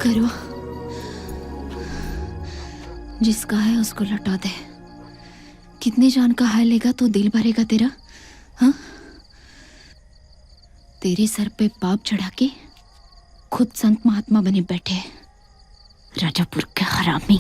करो, जिसका है उसको लौटा दे। कितनी जान का हाय लेगा तो दिल भरेगा तेरा? हाँ, तेरे सर पे पाप चढ़ा के खुद संत महात्मा बने बैठे राजापुर के हरामी।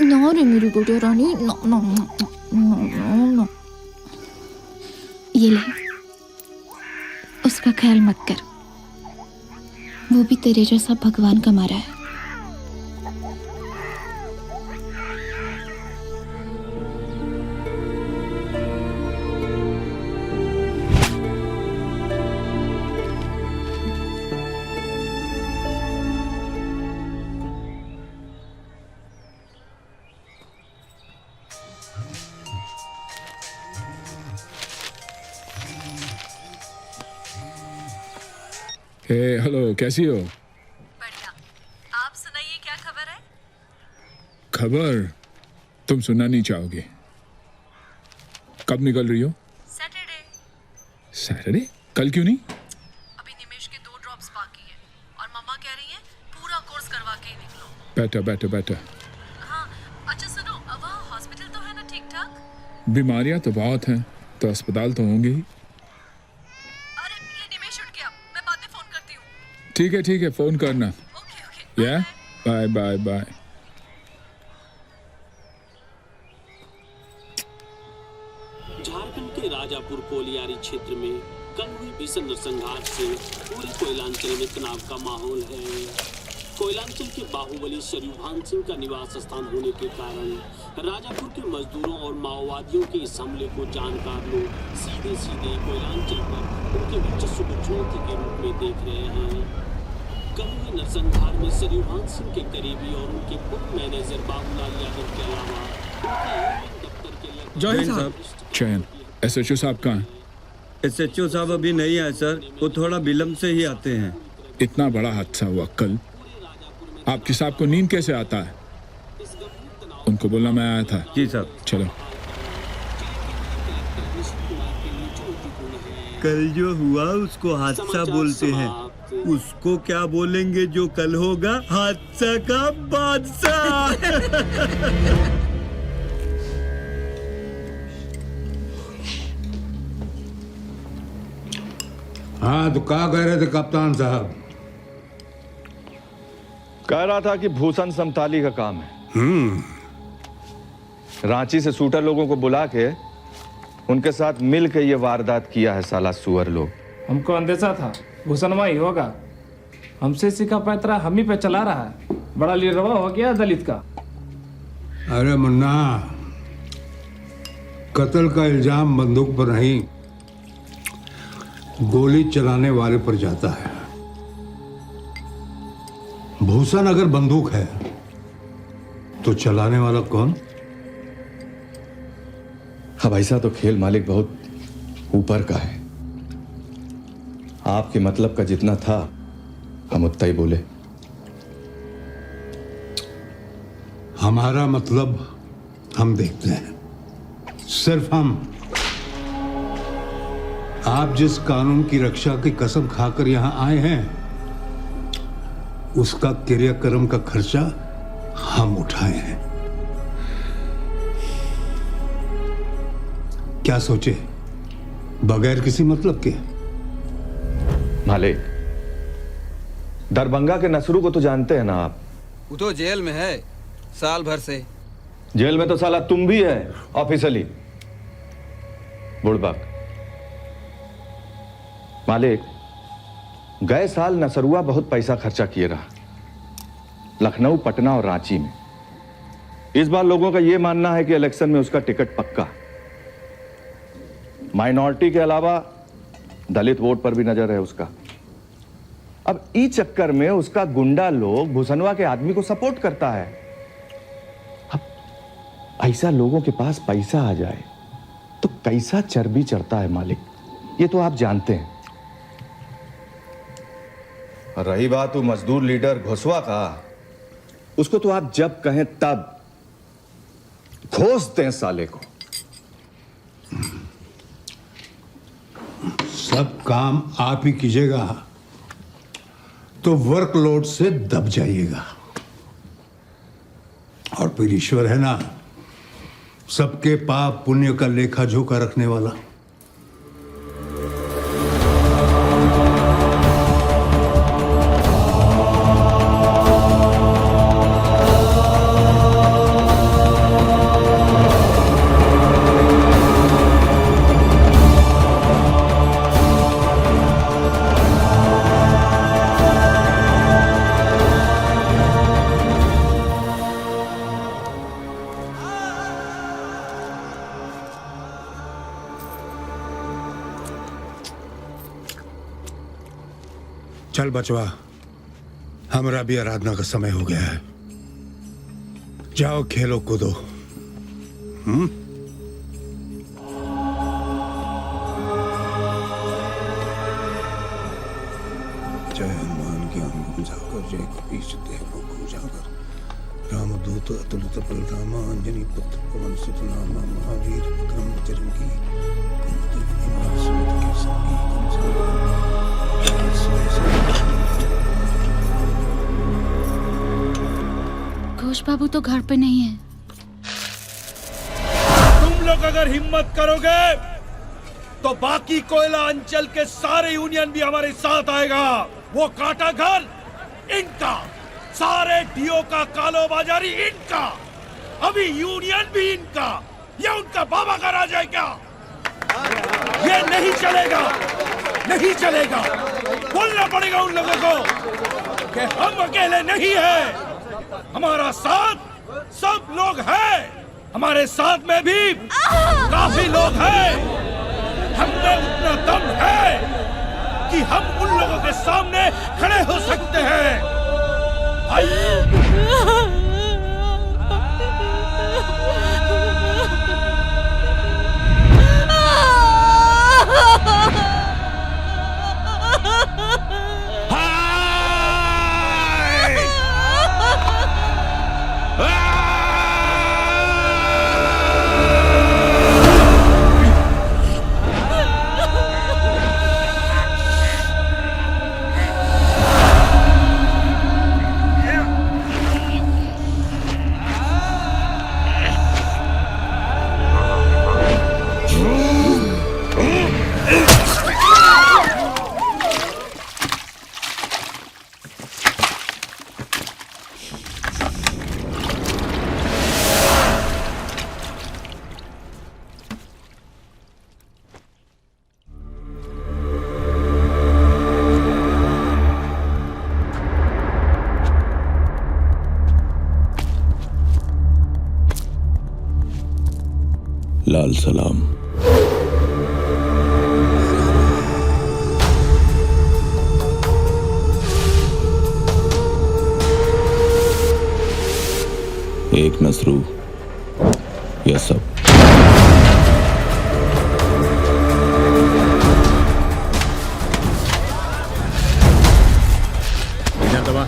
ना रे मेरी गुड़िया रानी, no no no no no. ये ले, उसका ख्याल मत कर, वो भी तेरे जैसा भगवान का मारा है। हेलो, कैसी हो? बढ़िया। आप सुनाइए, क्या खबर है? खबर तुम सुनना नहीं चाहोगे। कब निकल रही हो? सैटरडे। सैटरडे? कल क्यों नहीं? अभी निमेश के 2 ड्रॉप्स बाकी हैं और मम्मा कह रही हैं पूरा कोर्स करवा के ही निकलो। बैठो बैठो बैठो। हाँ, अच्छा सुनो, वहाँ हॉस्पिटल तो है ना ठीक ठाक? बीमारियां तो बहुत हैं, तो अस्पताल तो होंगे ही। अरे ये निमेश उठ गया, मैं बाद में फोन करती हूँ। ठीक है, फोन करना। Okay okay. या बाय बाय बाय। झारखंड के राजापुर कोलियारी क्षेत्र में कल हुई भीषण नरसंहार से पूरे कोयलांचल में तनाव का माहौल है। कोयलांचल के बाहुबली शरीभान सिंह का निवास स्थान होने के कारण राजापुर के मजदूरों और माओवादियों के इस हमले को जानकार लोग सीधे सीधे कोयलांचल पर उनके वर्चस्व को चुनौती के रूप में देख रहे हैं। कल हुए नरसंहार में शरीभान सिंह के करीबी और उनके पूर्व मैनेजर बाबूलाल यादव के अलावा उनके दफ्तर के जय साहब। चयन, SHO साहब कहाँ हैं? SHO साहब अभी नहीं आए सर, वो थोड़ा विलम्ब से ही आते हैं। इतना बड़ा हादसा हुआ कल, आपके साहब को नींद कैसे आता है? उनको बोलना मैं आया था। जी साहब। चलो। कल जो हुआ उसको हादसा बोलते हैं, उसको क्या बोलेंगे जो कल होगा? हादसा का बादशाह। हाँ, तो क्या कह रहे थे कप्तान साहब? कह रहा था कि भूषण समताली का काम है। रांची से शूटर लोगों को बुला के उनके साथ मिल के ये वारदात किया है साला सुअर लोग। हमको अंदेशा था भूषणवा ही होगा। हमसे सिखा पैतरा हम ही पे चला रहा है। बड़ा लीडरवा हो गया दलित का। अरे मुन्ना, कत्ल का इल्जाम बंदूक पर नहीं, गोली चलाने वाले पर जाता है। भूषण अगर बंदूक है तो चलाने वाला कौन? अब ऐसा तो खेल मालिक बहुत ऊपर का है। आपके मतलब का जितना था हम उतना ही बोले। हमारा मतलब हम देखते हैं। सिर्फ हम। आप जिस कानून की रक्षा की कसम खाकर यहां आए हैं, उसका क्रियाक्रम का खर्चा हम उठाए हैं। क्या सोचे? बगैर किसी मतलब के। मालिक, दरभंगा के नसरू को तो जानते हैं ना आप? वो तो जेल में है साल भर से। जेल में तो साला तुम भी है ऑफिशियली, बुड़बक। मालिक, गए साल नसरुआ बहुत पैसा खर्चा किए रहा, लखनऊ, पटना और रांची में। इस बार लोगों का यह मानना है कि इलेक्शन में उसका टिकट पक्का। माइनॉरिटी के अलावा दलित वोट पर भी नजर है उसका। अब इस चक्कर में उसका गुंडा लोग भूसनवा के आदमी को सपोर्ट करता है। अब ऐसा लोगों के पास पैसा आ जाए तो कैसा चर्बी चढ़ता है मालिक, ये तो आप जानते हैं। रही बात वो मजदूर लीडर घोसवा का, उसको तो आप जब कहें तब घोस दें साले को। सब काम आप ही कीजिएगा तो वर्कलोड से दब जाइएगा। और फिर ईश्वर है ना, सबके पाप पुण्य का लेखा जोखा रखने वाला। चल बचवा, हमारा भी आराधना का समय हो गया है। जाओ खेलो कूदो। जय हनुमान ज्ञान गुण सागर, जय कपीश देव गुण सागर, रामदूत अतुलित बलरामा, अंजनी पुत्र पवन सुत नामा, महावीर विक्रम बजरंगी, कुमति निवार सुमति के संगी, घोष बाबू तो घर पे नहीं है। तुम लोग अगर हिम्मत करोगे तो बाकी कोयला अंचल के सारे यूनियन भी हमारे साथ आएगा। वो काटा घर इनका, सारे डीओ का कालोबाजारी इनका, अभी यूनियन भी इनका। ये उनका बाबा का राज है क्या? ये नहीं चलेगा, नहीं चलेगा। बोलना पड़ेगा उन लोगों को कि हम अकेले नहीं हैं, हमारा साथ सब लोग हैं। हमारे साथ में भी काफी लोग हैं। हमने उतना दम है कि हम उन लोगों के सामने खड़े हो सकते हैं। लाल सलाम। एक नसरू या सब। इधर दबा।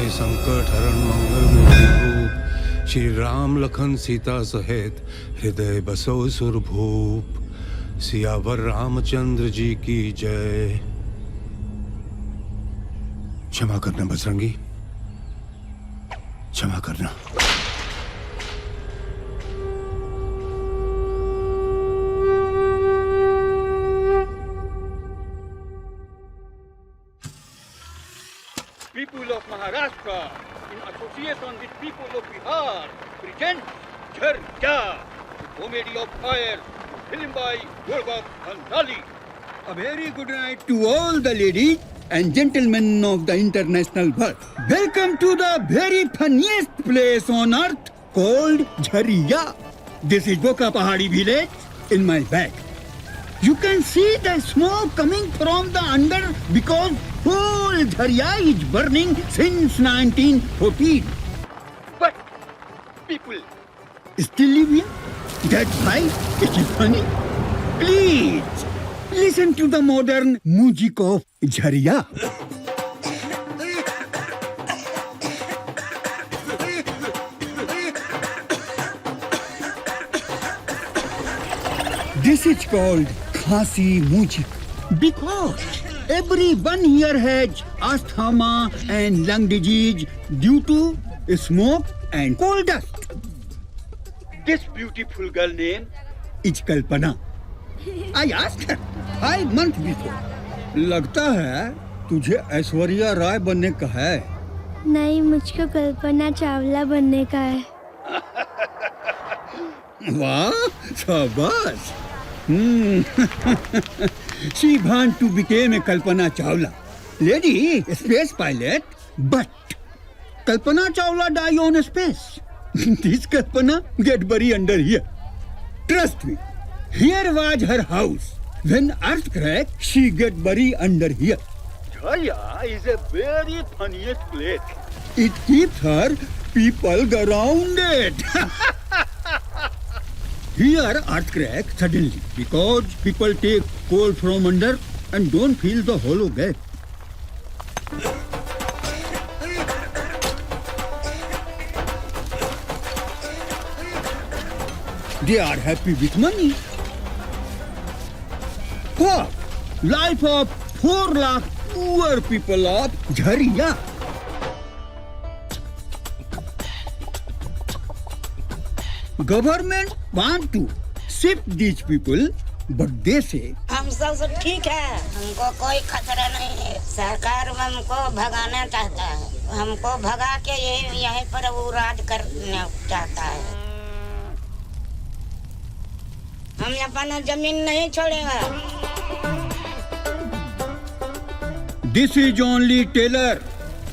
भय संकट हरण मंगल मूर्ति रूप श्री राम लखन सीता सहित हृदय बसो सुरभूप। सियावर रामचंद्र जी की जय। क्षमा करना बजरंगी, क्षमा करना। People of Maharashtra, in association with people of Bihar, present Jharja, comedy of fire, film by Golbak Bhansali. A very good night to all the ladies and gentlemen of the international world. Welcome to the very funniest place on earth called Jharja. This is Boka Pahadi village in my back. You can see the smoke coming from the under because whole Jharja is burning since 1914. But people still live here. That's why it is funny. Please listen to the modern music of Jharja. This is called Khasi music because everyone here has asthma and lung disease due to smoke and coal dust. This beautiful girl name is Kalpana. I asked her 5 months before. लगता है तुझे ऐश्वर्या राय बनने का है। नहीं, मुझको कल्पना चावला बनने का है। वाह, शाबाश। She want to become a Kalpana Chawla, lady space pilot, but Kalpana Chawla die on space. This Kalpana get buried under here. Trust me, here was her house. When earth crack, she get buried under here. Jharja is a very funniest place. It keeps her people grounded. Here earth crack suddenly because people take coal from under and don't feel the hollow gap. They are happy with money. What? Life of 4 lakh poor people of Jharja. Government want to shift these people, but they say हम सब ठीक है, हमको कोई खतरा नहीं है। सरकार हमको भगाना चाहता है, हमको भगा के यहीं पर वो राज करना चाहता है। हम अपना जमीन नहीं छोड़ेगा। This is only trailer.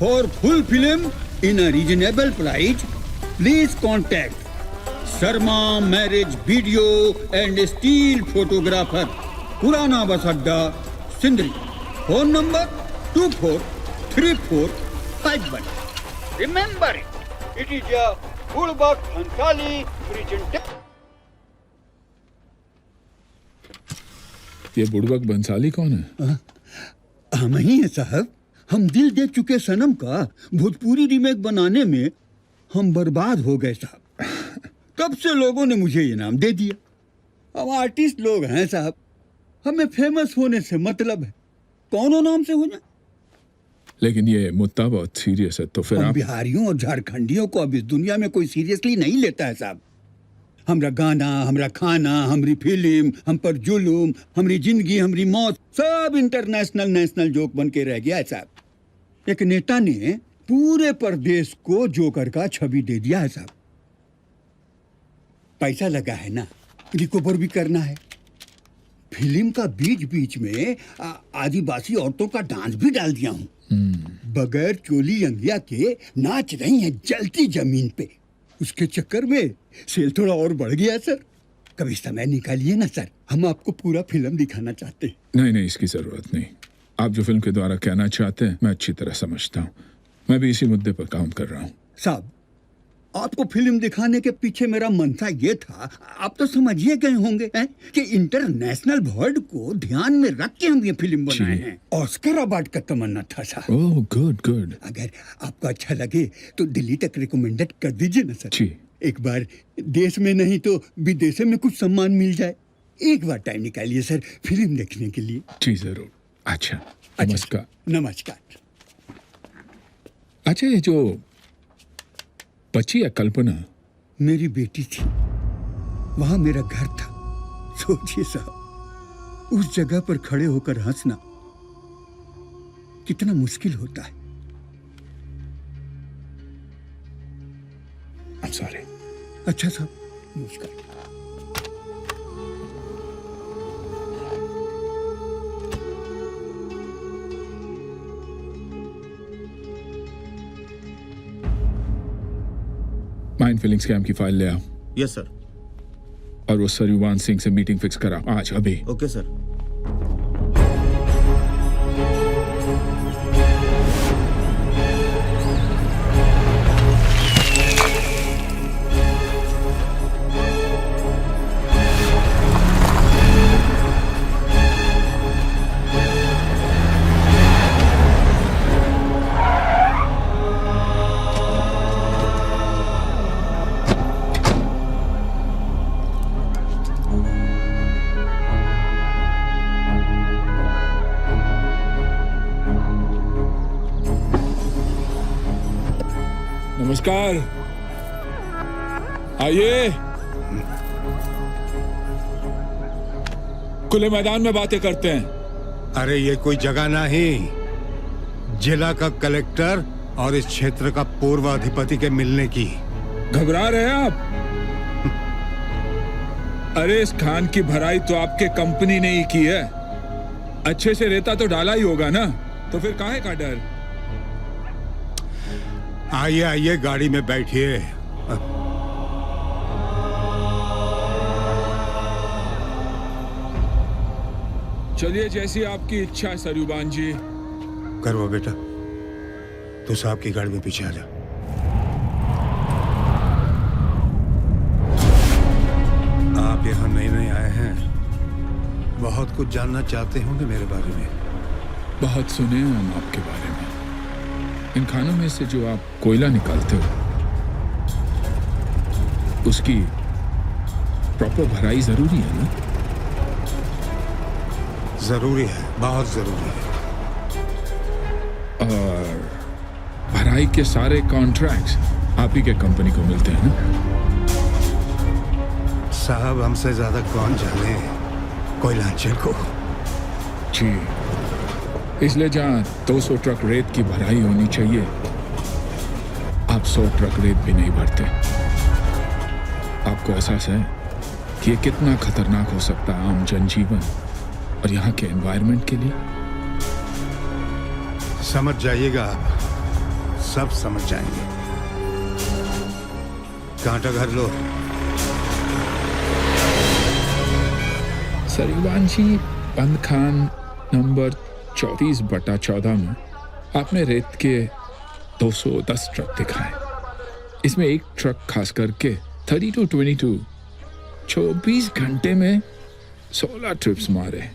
For full film in a reasonable price, please contact Sharma Marriage Video and Still Photographer, Purana Bus Adda, Sindri. Phone number 243451. Remember it. It is a Golbak Bhansali presentation. ये बुड़बक बंसाली कौन है? हम ही हैं साहब। हम दिल दे चुके सनम का भोजपुरी रीमेक बनाने में हम बर्बाद हो गए साहब। तब से लोगों ने मुझे ये नाम दे दिया। हम आर्टिस्ट लोग हैं साहब, हमें फेमस होने से मतलब है, कौनो नाम से हो जाए। लेकिन ये मुद्दा बहुत सीरियस है, तो फिर आप बिहारियों और झारखंडियों को अब इस दुनिया में कोई सीरियसली नहीं लेता है साहब। हमरा गाना, हमरा खाना, हमरी फिल्म, हम पर जुलूम, हमरी जिंदगी, हमरी मौत सब इंटरनेशनल नेशनल जोक बन के रह गया है साहब। एक नेता ने पूरे प्रदेश को जोकर का छवि दे दिया है साहब। पैसा लगा है ना, रिकवर भी करना है। फिल्म का बीच बीच में आदिवासी औरतों का डांस भी डाल दिया हूँ। बगैर चोली अंगिया के नाच रही हैं जलती जमीन पे। उसके चक्कर में सेल थोड़ा और बढ़ गया सर। कभी समय निकालिए ना सर, हम आपको पूरा फिल्म दिखाना चाहते हैं। नहीं, इसकी जरूरत नहीं। आप जो फिल्म के द्वारा कहना चाहते हैं मैं अच्छी तरह समझता हूँ। मैं भी इसी मुद्दे पर काम कर रहा हूँ। साहब, आपको फिल्म दिखाने के पीछे मेरा मंशा ये था, आप तो समझिए गए होंगे हैं, कि इंटरनेशनल वर्ल्ड को ध्यान में रख के हम ये फिल्म बनाए हैं। ऑस्कर अवार्ड का तमन्ना था सर। Oh good good. अगर आपको अच्छा लगे तो दिल्ली तक रिकमेंडेड कर दीजिए ना सर। जी। एक बार देश में नहीं तो विदेश में कुछ सम्मान मिल जाए। एक बार टाइम निकालिए सर फिल्म देखने के लिए। जी जरूर। अच्छा नमस्कार। नमस्कार। अच्छा, ये जो बची है कल्पना, मेरी बेटी थी, वहां मेरा घर था। सोचिए साहब, उस जगह पर खड़े होकर हंसना कितना मुश्किल होता है। I'm sorry। अच्छा साहब, नमस्कार। माइंड फीलिंग स्कैम की फाइल ले आओ। Yes sir. और वो सरयुवान सिंह से मीटिंग फिक्स करा आज अभी। Okay sir. नमस्कार, आइए। खुले मैदान में बातें करते हैं। अरे ये कोई जगह नहीं, जिला का कलेक्टर और इस क्षेत्र का पूर्व अधिपति के मिलने की। घबरा रहे हैं आप? अरे इस खान की भराई तो आपके कंपनी ने ही की है। अच्छे से रेता तो डाला ही होगा ना, तो फिर काहे का डर? आइए आइए, गाड़ी में बैठिए। चलिए, जैसी आपकी इच्छा है सरयुवान जी। करवा बेटा, तू साहब की गाड़ी में पीछे आ जा। आप यहाँ नए नए आए हैं, बहुत कुछ जानना चाहते होंगे मेरे बारे में। बहुत सुने हैं हम आपके बारे में। इन खानों में से जो आप कोयला निकालते हो, उसकी प्रॉपर भराई जरूरी है ना? जरूरी है, बहुत जरूरी है। और भराई के सारे कॉन्ट्रैक्ट्स आप ही के कंपनी को मिलते हैं ना? साहब, हमसे ज्यादा कौन जाने कोयलांचल को। जी, इसलिए जहां 200 ट्रक रेत की भराई होनी चाहिए, आप 100 ट्रक रेत भी नहीं भरते। आपको एहसास है कि ये कितना खतरनाक हो सकता है आम जनजीवन और यहाँ के एनवायरनमेंट के लिए? समझ जाइएगा आप, सब समझ जाएंगे। कांटा घर लो। सरयुवान जी, बंद खान नंबर 34/14 में आपने रेत के 210 ट्रक दिखाए। इसमें एक ट्रक खास करके 3222 24 घंटे में 16 ट्रिप्स मारे।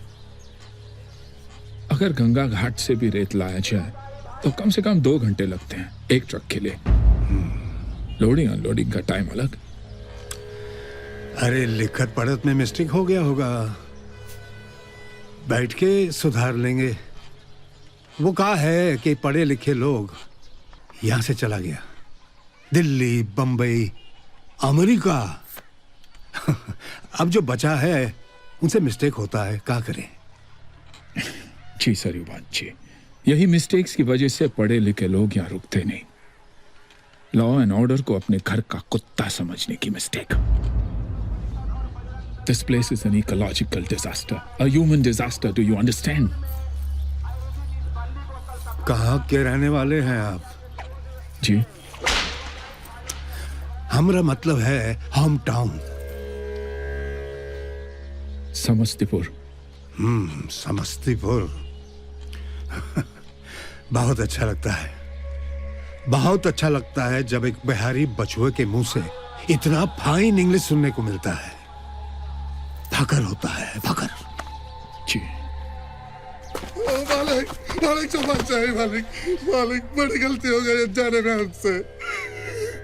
अगर गंगा घाट से भी रेत लाया जाए तो कम से कम 2 घंटे लगते हैं एक ट्रक के लिए। लोडिंग अनलोडिंग का टाइम अलग। अरे लिखत पढ़त में मिस्टेक हो गया होगा, बैठ के सुधार लेंगे। वो कहा है कि पढ़े लिखे लोग यहां से चला गया, दिल्ली, बंबई, अमेरिका। अब जो बचा है उनसे मिस्टेक होता है, क्या करें। जी सरयुवान जी, यही मिस्टेक्स की वजह से पढ़े लिखे लोग यहाँ रुकते नहीं। लॉ एंड ऑर्डर को अपने घर का कुत्ता समझने की mistake. This place is an ecological disaster, a human disaster. Do you understand? कहाँ के रहने वाले हैं आप? जी, हमारा मतलब है होम टाउन। समस्तीपुर। समस्तीपुर। बहुत अच्छा लगता है, बहुत अच्छा लगता है जब एक बिहारी बछुए के मुंह से इतना फाइन इंग्लिश सुनने को मिलता है। फकर होता है, फकर। जी मालिक, मालिक क्षमा चाहिए मालिक, मालिक बड़ी गलती हो गई जाने में हमसे।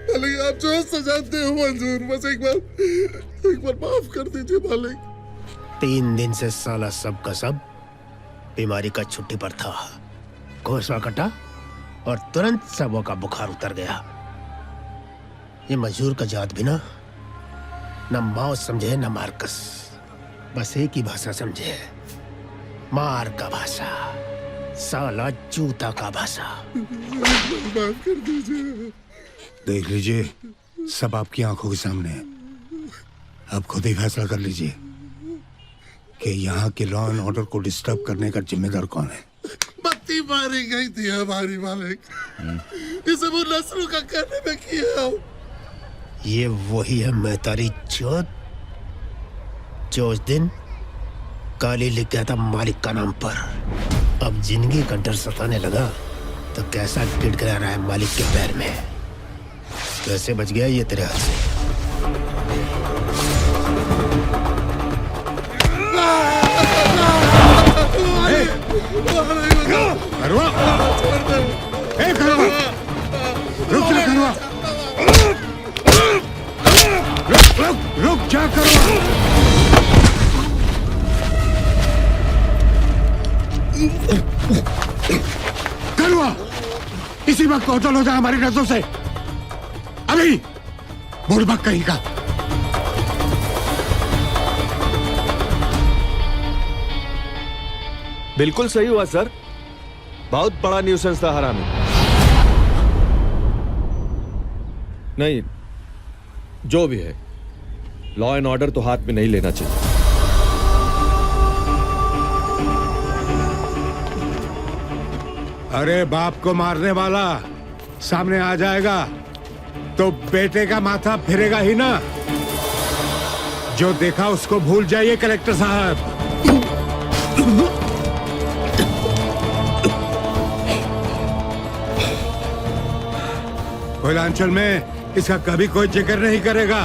मालिक आप जो सजा दे हो मंजूर, बस एक बार माफ कर दीजिए मालिक। 3 दिन से साला सब का सब बीमारी का छुट्टी पर था। घोसवा कटा और तुरंत सबों का बुखार उतर गया। ये मजदूर का जात भी ना माओ समझे न मार्कस, बस एक ही भाषा समझे, मार का भाषा, साला जूता का भाषा। माफ कर दीजिए। देख लीजिए, सब आपकी आंखों के सामने है। अब खुद ही फैसला कर लीजिए कि यहाँ के लॉ एंड ऑर्डर को डिस्टर्ब करने का जिम्मेदार कौन है। बत्ती मारी गई थी हमारी मालिक, इसे वो नस्रों का करने में किया। ये वही है मैतारी चौथ जो उस दिन काली लिख गया था मालिक का नाम पर। अब जिंदगी का डर सताने लगा तो कैसा गिड़गिड़ा रहा है मालिक के पैर में। कैसे बच गया ये तेरे हाथ से? करवा, रुक जा करवा, रुक जा करवा। करवा, इसी वक्त कौतल हो जाए हमारी नजरों से। अभी बुड़बक कहीं का। बिल्कुल सही हुआ सर, बहुत बड़ा न्यूसेंस था हरामी। नहीं, जो भी है, लॉ एंड ऑर्डर तो हाथ में नहीं लेना चाहिए। अरे बाप को मारने वाला सामने आ जाएगा तो बेटे का माथा फिरेगा ही ना। जो देखा उसको भूल जाइए कलेक्टर साहब। कोयलांचल में इसका कभी कोई जिक्र नहीं करेगा।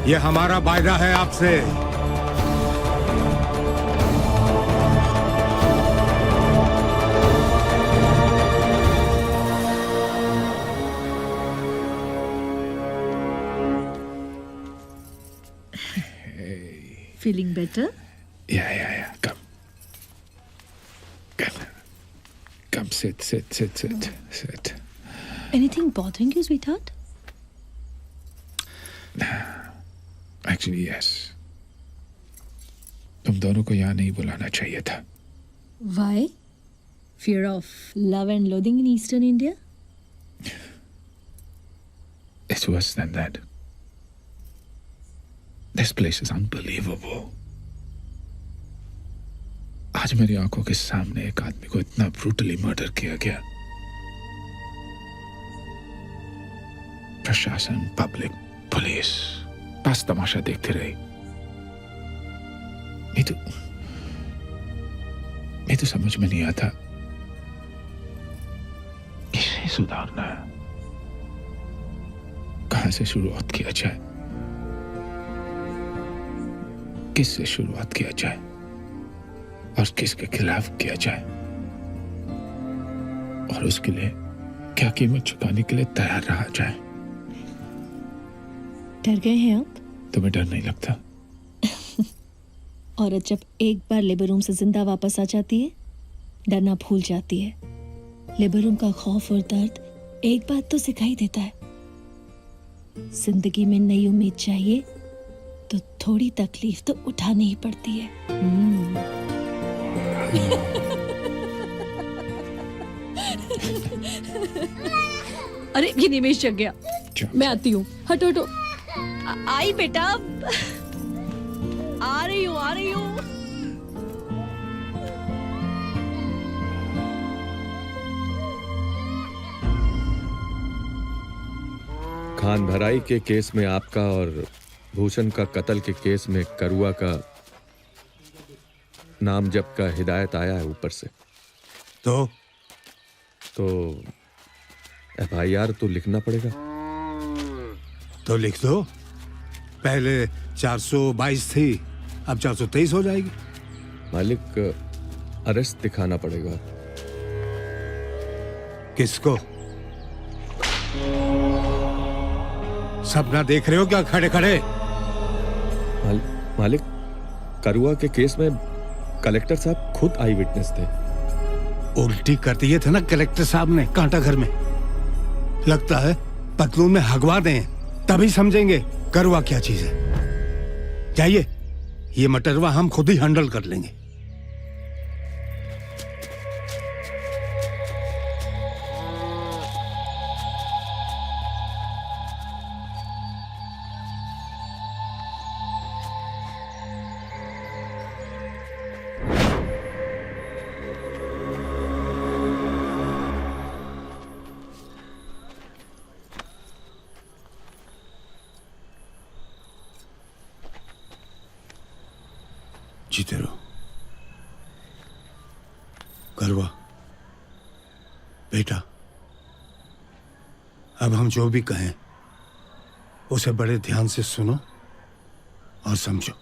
यह हमारा वायदा है आपसे। Feeling better? Yeah. Come, sit. Anything bothering you, sweetheart? Actually, yes. तुम दोनों को यहाँ नहीं बुलाना चाहिए था। Why? Fear of love and loathing in Eastern India? It's worse than that. This place is unbelievable. आज मेरी आंखों के सामने एक आदमी को इतना ब्रूटली मर्डर किया गया। प्रशासन, पब्लिक, पुलिस बस तमाशा देखते रही। मैं तो समझ में नहीं आता किसे सुधारना है, कहां से शुरुआत किया जाए, किससे शुरुआत किया जाए और किसके खिलाफ किया जाए, और उसके लिए क्या कीमत चुकाने के लिए तैयार रहा जाए। डर गए हैं आप? तुम्हें डर नहीं लगता? औरत जब एक बार लेबर रूम से जिंदा वापस आ जाती है, डरना भूल जाती है। लेबर रूम का खौफ और दर्द एक बात तो सिखाई देता है, जिंदगी में नई उम्मीद चाहिए तो थोड़ी तकलीफ तो उठानी ही पड़ती है। अरे ये निमेश जग गया, मैं आती हूँ। हटो हटो। आई बेटा, आ रही हूँ। खान भराई के केस में आपका और भूषण का कत्ल के केस में करुआ का नाम जब का हिदायत आया है ऊपर से। तो FIR तो लिखना पड़ेगा। तो लिख दो। पहले 422 थी, अब 423 हो जाएगी। मालिक, अरेस्ट दिखाना पड़ेगा। किसको? सपना देख रहे हो क्या खड़े खड़े? मालिक, करुआ के केस में कलेक्टर साहब खुद आई विटनेस थे। उल्टी कर दिए थे ना कलेक्टर साहब ने कांटा घर में। लगता है पतलून में हगवा दें तभी समझेंगे करुआ क्या चीज है। जाइए, ये मटरवा हम खुद ही हैंडल कर लेंगे। जीते रहो। करवा बेटा, अब हम जो भी कहें उसे बड़े ध्यान से सुनो और समझो।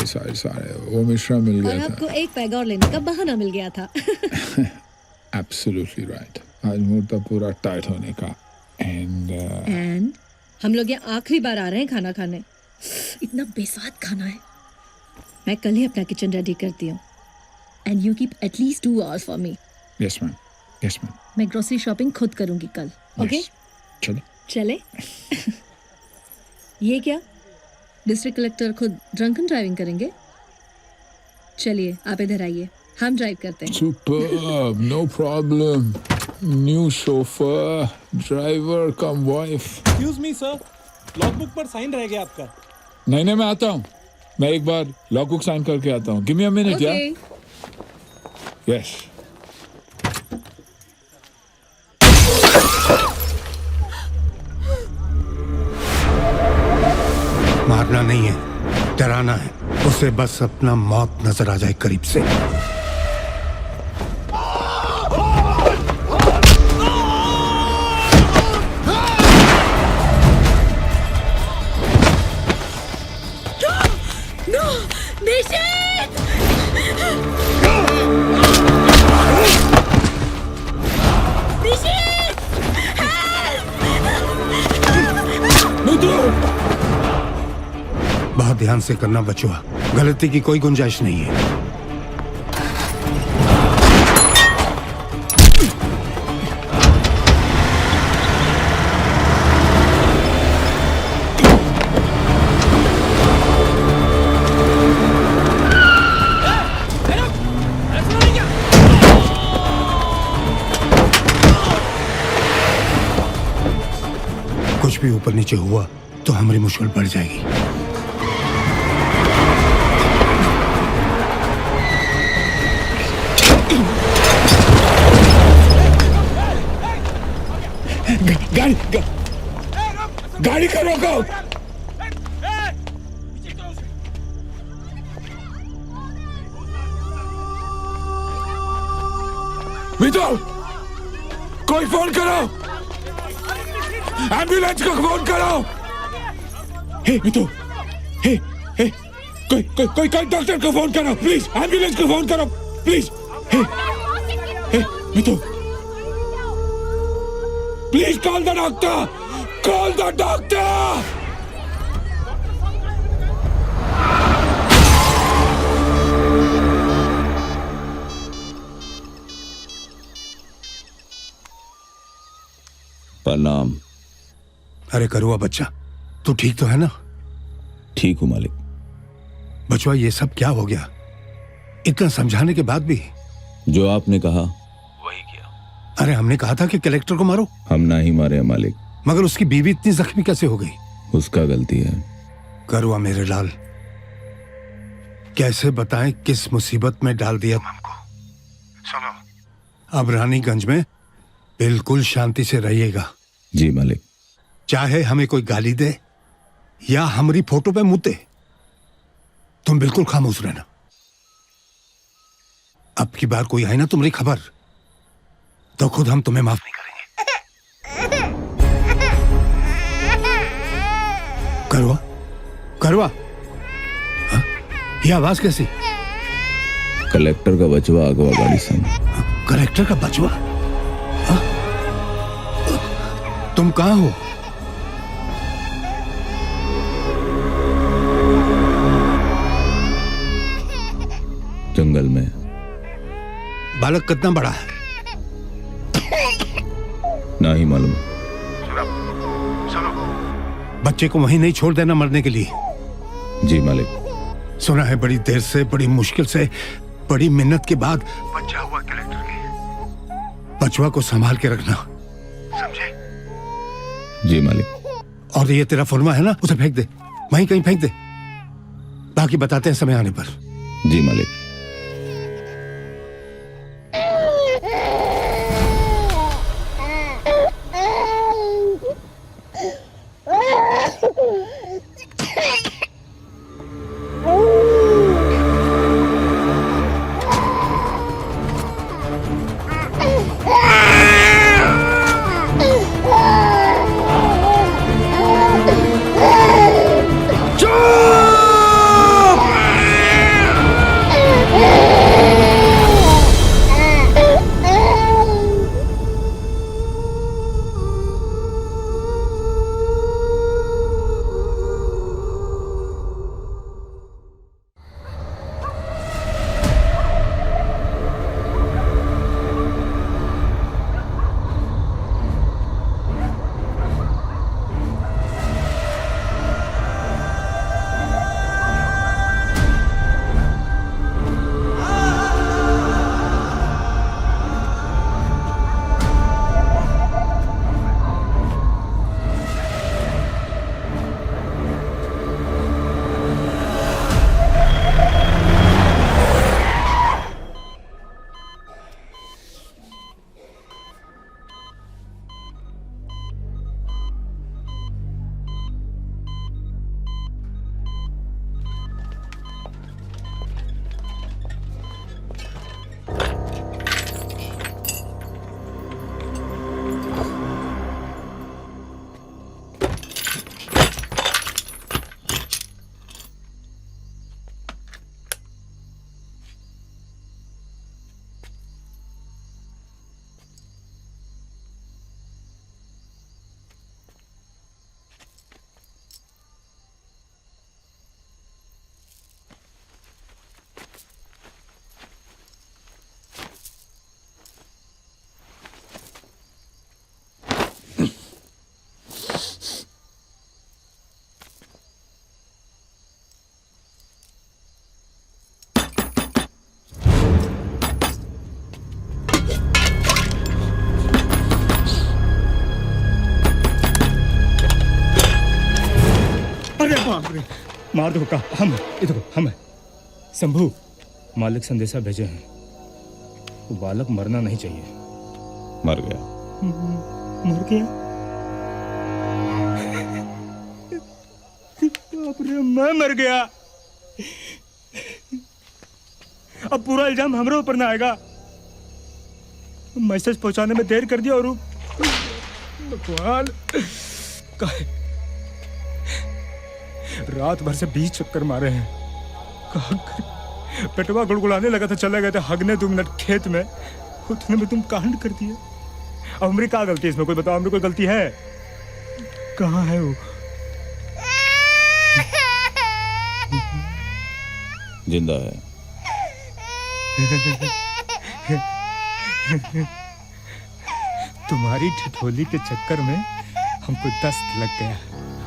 सारे वो मिश्रा मिल और गया आपको एक पैग और लेने का बहाना मिल गया था। था। Absolutely right. आज मूड था पूरा टाइट होने का। एंड हम लोग यहाँ आखिरी बार आ रहे हैं खाना खाने। इतना बेस्वाद खाना है। मैं कल ही अपना किचन रेडी करती हूँ। And you keep at least 2 hours for me. Yes ma'am, yes ma'am. मैं ग्रोसरी शॉपिंग खुद करूंगी कल। ओके? चलो। चले। ये क्या, डिस्ट्रिक्ट कलेक्टर खुद ड्रंकन ड्राइविंग करेंगे? चलिए आप इधर आइए, हम ड्राइव करते हैं। Superb, no problem. New chauffeur, driver cum wife. Excuse me sir, logbook पर साइन रह गया आपका। नहीं, मैं आता हूँ। मैं एक बार लॉगबुक साइन करके आता हूँ। गिव मी अ मिनट यार। यस। मारना नहीं है, डराना है। उसे बस अपना मौत नजर आ जाए करीब से। बहुत ध्यान से करना बचुआ, गलती की कोई गुंजाइश नहीं है। कुछ भी ऊपर नीचे हुआ तो हमारी मुश्किल बढ़ जाएगी। गाड़ी का रोको। मितो, कोई फोन करो, एम्बुलेंस को फोन करो। हे मितो, हे कोई डॉक्टर को फोन करो प्लीज। एम्बुलेंस को फोन करो प्लीज। हे मितो, please call the doctor, call the doctor. प्रणाम। अरे करुआ बच्चा, तू ठीक तो है ना? ठीक हूँ मालिक। बचवा, ये सब क्या हो गया? इतना समझाने के बाद भी? जो आपने कहा वही किया। अरे हमने कहा था कि कलेक्टर को मारो। हम ना ही मारे मालिक। मगर उसकी बीवी इतनी जख्मी कैसे हो गई? उसका गलती है। करुआ मेरे लाल, कैसे बताएं किस मुसीबत में डाल दिया हमको। सुनो, अब रानीगंज में बिल्कुल शांति से रहिएगा। जी मालिक। चाहे हमें कोई गाली दे या हमारी फोटो पे मुद्दे, तुम बिल्कुल खामोश रहना। अब की बार कोई है ना तुम्हारी खबर तो खुद हम तुम्हें माफ नहीं करेंगे। करवा करवा, हाँ? ये आवाज कैसी? कलेक्टर का बचवा अगवा गाड़ी संग। कलेक्टर का बचवा? हाँ? तुम कहाँ हो? जंगल में। बालक कितना बड़ा है? ना ही मालूम। बच्चे को वहीं नहीं छोड़ देना मरने के लिए। जी मालिक। सुना है बड़ी देर से, बड़ी मुश्किल से, बड़ी मेहनत के बाद बच्चा हुआ कलेक्टर के। बचवा को संभाल के रखना, समझे? जी मालिक। और ये तेरा फुरमा है ना, उसे फेंक दे, वहीं कहीं फेंक दे। बाकी बताते हैं समय आने पर। जी मालिक। मार दो का हम, इधर हम है। शंभू, मालिक संदेशा भेजे हैं, वो बालक मरना नहीं चाहिए। मर गया। मर गया? बाप रे, मैं मर गया। अब पूरा इल्जाम हमरे ऊपर ना आएगा। मैसेज पहुंचाने में देर कर दिया और भगवान, रात भर से 20 चक्कर मारे हैं। पेटवा गुड़गुड़ाने लगा था, चले गए थे हगने 2 मिनट खेत में, उतने में तुम कांड कर दिए। अब हमारी क्या गलती है इसमें? कोई बताओ, हमारी कोई गलती है? कहाँ है वो? जिंदा है। तुम्हारी ठिठोली के चक्कर में हमको दस्त लग गया।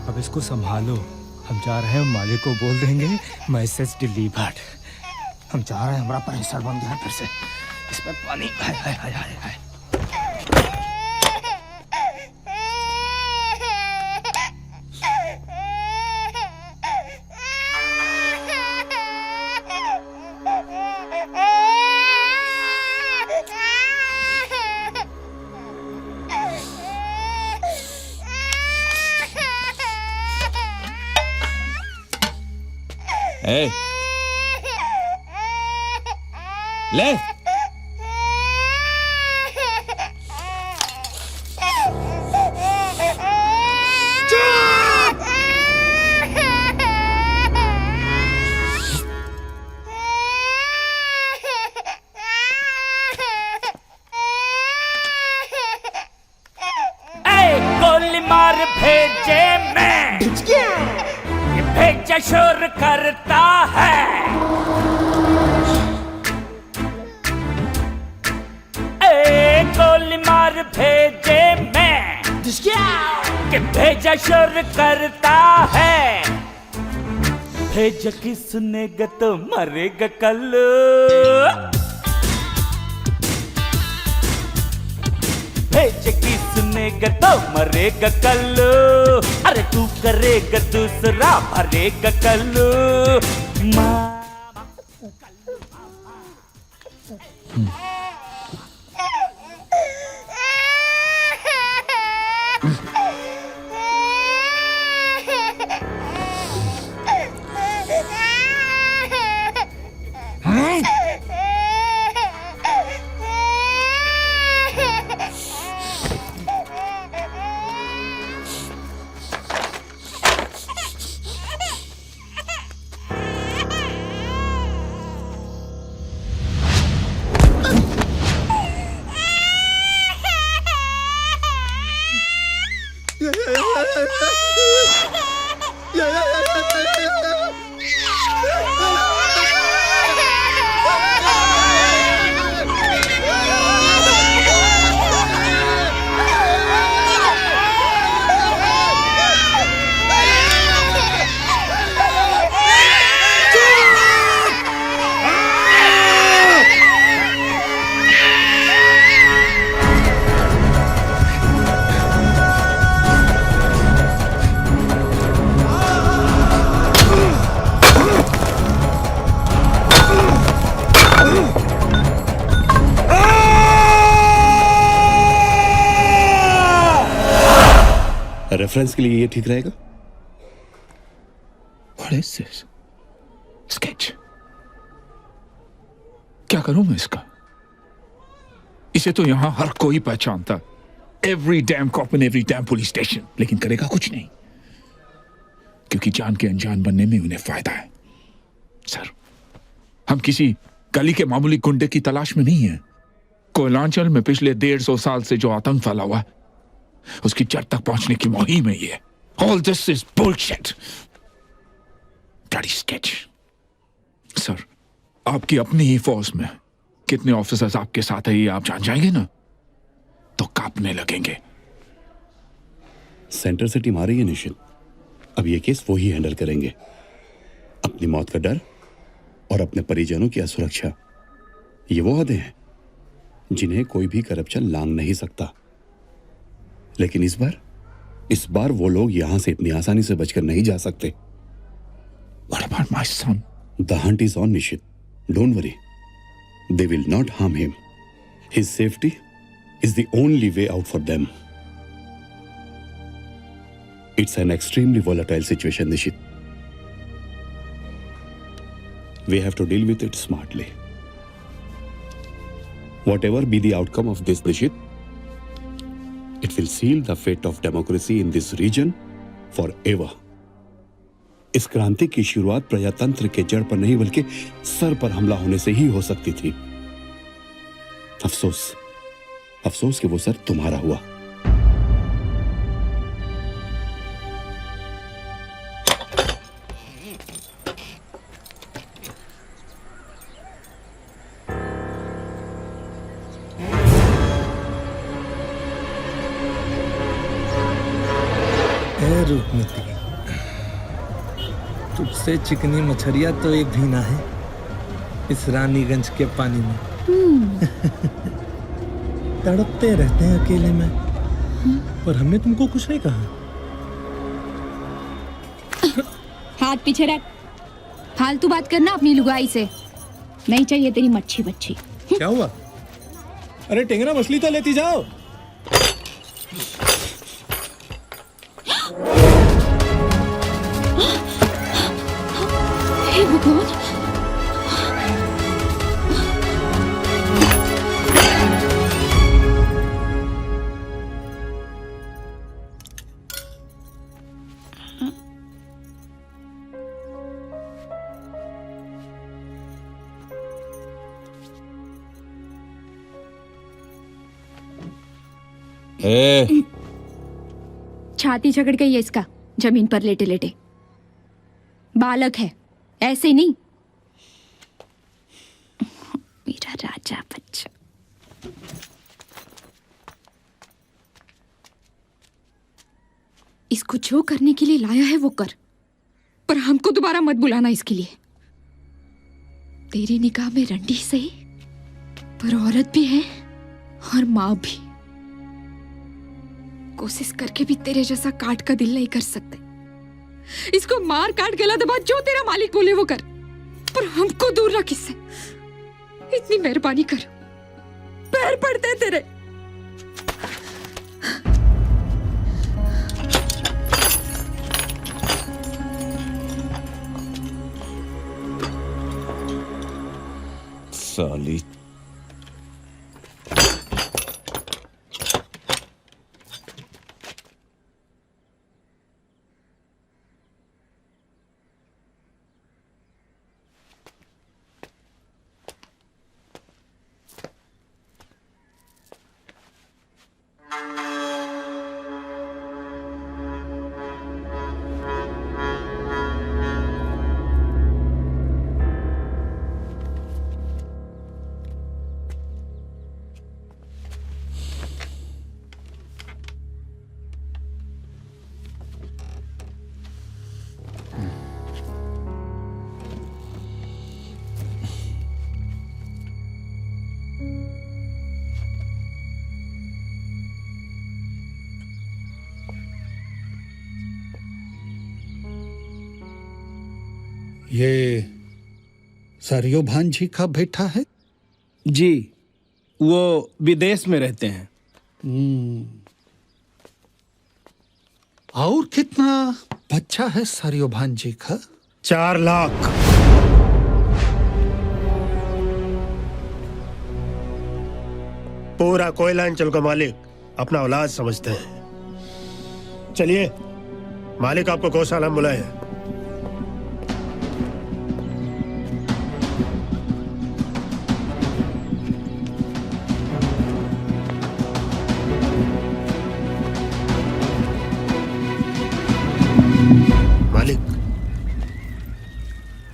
अब इसको संभालो। हम जा रहे हैं, मालिक को बोल देंगे मैसेज डिलीवर्ड। हम जा रहे हैं, हमारा परिसर बन गया फिर से। इसमें पानी हाय हाय हाय हाय हाय। ए, ले शोर करता है। ए गोली मार भेजे मैं कि भेजा शोर करता है। भेज किसने ग तो मरेगा कल। भेज किसने ग तो मरेगा कल। अरे तू करेगा दूसरा भरेगा कल। रेफरेंस के लिए ये ठीक रहेगा। What is this? Sketch. क्या करूं मैं इसका? इसे तो यहां हर कोई पहचानता। Every damn cop in every damn police station. लेकिन करेगा कुछ नहीं, क्योंकि जान के अनजान बनने में उन्हें फायदा है। सर, हम किसी गली के मामूली गुंडे की तलाश में नहीं है। कोयलांचल में पिछले 150 साल से जो आतंक फैला हुआ है, उसकी जड़ तक पहुंचने की मुहिम है ये। All this is bullshit. Bloody sketch. Sir, आपकी अपनी ही फोर्स में कितने ऑफिसर्स आपके साथ है ये आप जान जाएंगे ना, तो कांपने लगेंगे। सेंटर से टीम आ रही है निशित। अब ये केस वो ही हैंडल करेंगे। अपनी मौत का डर और अपने परिजनों की असुरक्षा, ये वो हदें हैं जिन्हें कोई भी करप्शन लांघ नहीं सकता। लेकिन इस बार वो लोग यहां से इतनी आसानी से बचकर नहीं जा सकते। What about my son? The hunt is on, Nishit. Don't worry. They will not harm him. His safety is the only way out for them. It's an extremely volatile situation, Nishit. We have to deal with it smartly. Whatever be the outcome of this, Nishit, it will seal the fate of democracy in this region forever. इस क्रांति की शुरुआत प्रजातंत्र के जड़ पर नहीं बल्कि सर पर हमला होने से ही हो सकती थी। अफसोस कि वो सर तुम्हारा हुआ। रूपमती, तुझसे चिकनी मछलियां तो एक भी ना है इस रानीगंज के पानी में। तड़पते रहते हैं अकेले में, पर हमने तुमको कुछ नहीं कहा। हाथ पीछे रख। फालतू बात करना अपनी लुगाई से। नहीं चाहिए तेरी मच्छी बच्ची। क्या हुआ? अरे टेंगरा मछली तो लेती जाओ। हे भगवान, छाती झगड़ गई है इसका जमीन पर लेटे लेटे। बालक है, ऐसे नहीं। मेरा राजा बच्चा। इसको जो करने के लिए लाया है वो कर, पर हमको दोबारा मत बुलाना इसके लिए। तेरी निगाह में रंडी सही, पर औरत भी है और माँ भी। कोशिश करके भी तेरे जैसा काट का दिल नहीं कर सकते। इसको मार काट गला दबा, जो तेरा मालिक बोले वो कर, पर हमको दूर रख इससे। इतनी मेहरबानी कर, पैर पड़ते हैं तेरे। साली ये सरयो भांजी का बेटा है? जी, वो विदेश में रहते हैं। और कितना बच्चा है सरयो भांजी का? 4 लाख। पूरा कोयलांचल का मालिक अपना औलाद समझते हैं। चलिए, मालिक आपको गौशाला में बुलाए हैं।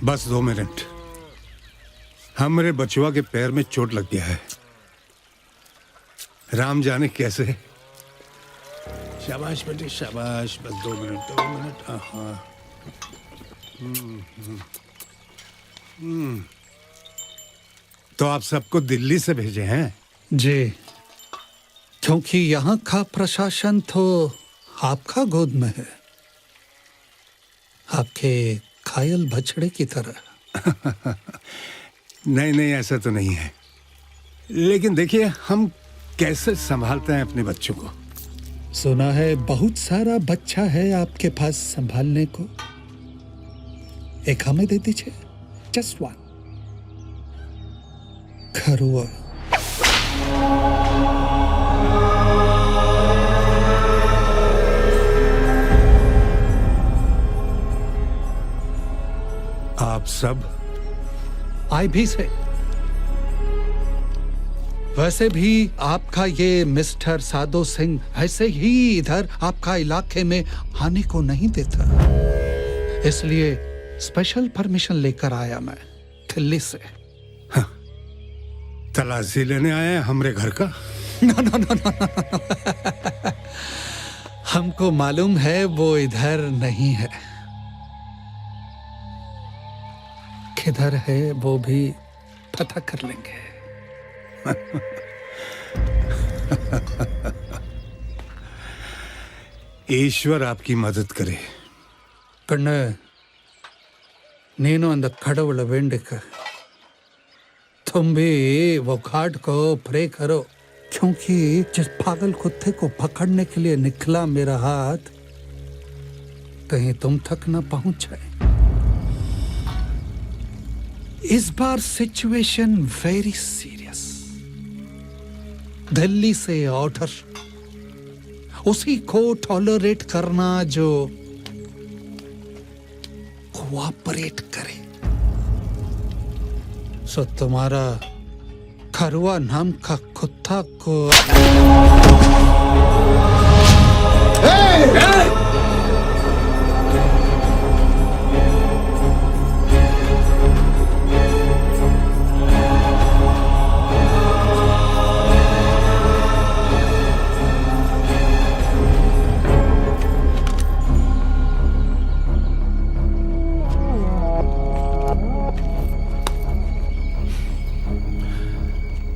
बस 2 मिनट। हमारे बचुआ के पैर में चोट लग गया है, राम जाने कैसे। शाबाश बेटे शाबाश, बस 2 मिनट 2 मिनट। हाँ। तो आप सबको दिल्ली से भेजे हैं? जी, क्योंकि यहाँ का प्रशासन तो आपका गोद में है, आपके घायल बछड़े की तरह। नहीं नहीं, ऐसा तो नहीं है, लेकिन देखिए हम कैसे संभालते हैं अपने बच्चों को। सुना है बहुत सारा बच्चा है आपके पास संभालने को, एक हमें दे दीजिए, जस्ट 1। खरुआ। आप सब IB से। वैसे भी आपका ये मिस्टर साधो सिंह ऐसे ही इधर आपका इलाके में आने को नहीं देता, इसलिए स्पेशल परमिशन लेकर आया मैं दिल्ली से। हाँ, तलाशी लेने आए हैं हमरे घर का? ना। हमको मालूम है वो इधर नहीं है, किधर है वो भी पता कर लेंगे। ईश्वर आपकी मदद करे। कण्ण नीनो अंद कड़वल वेंडिक, तुम भी वो घाट को प्रे करो, क्योंकि जिस पागल कुत्ते को पकड़ने के लिए निकला मेरा हाथ कहीं तुम तक न पहुंच जाए। इस बार सिचुएशन वेरी सीरियस। दिल्ली से ऑर्डर, उसी को टॉलरेट करना जो कोऑपरेट करे। सो तुम्हारा खरुआ नाम का कुत्ता को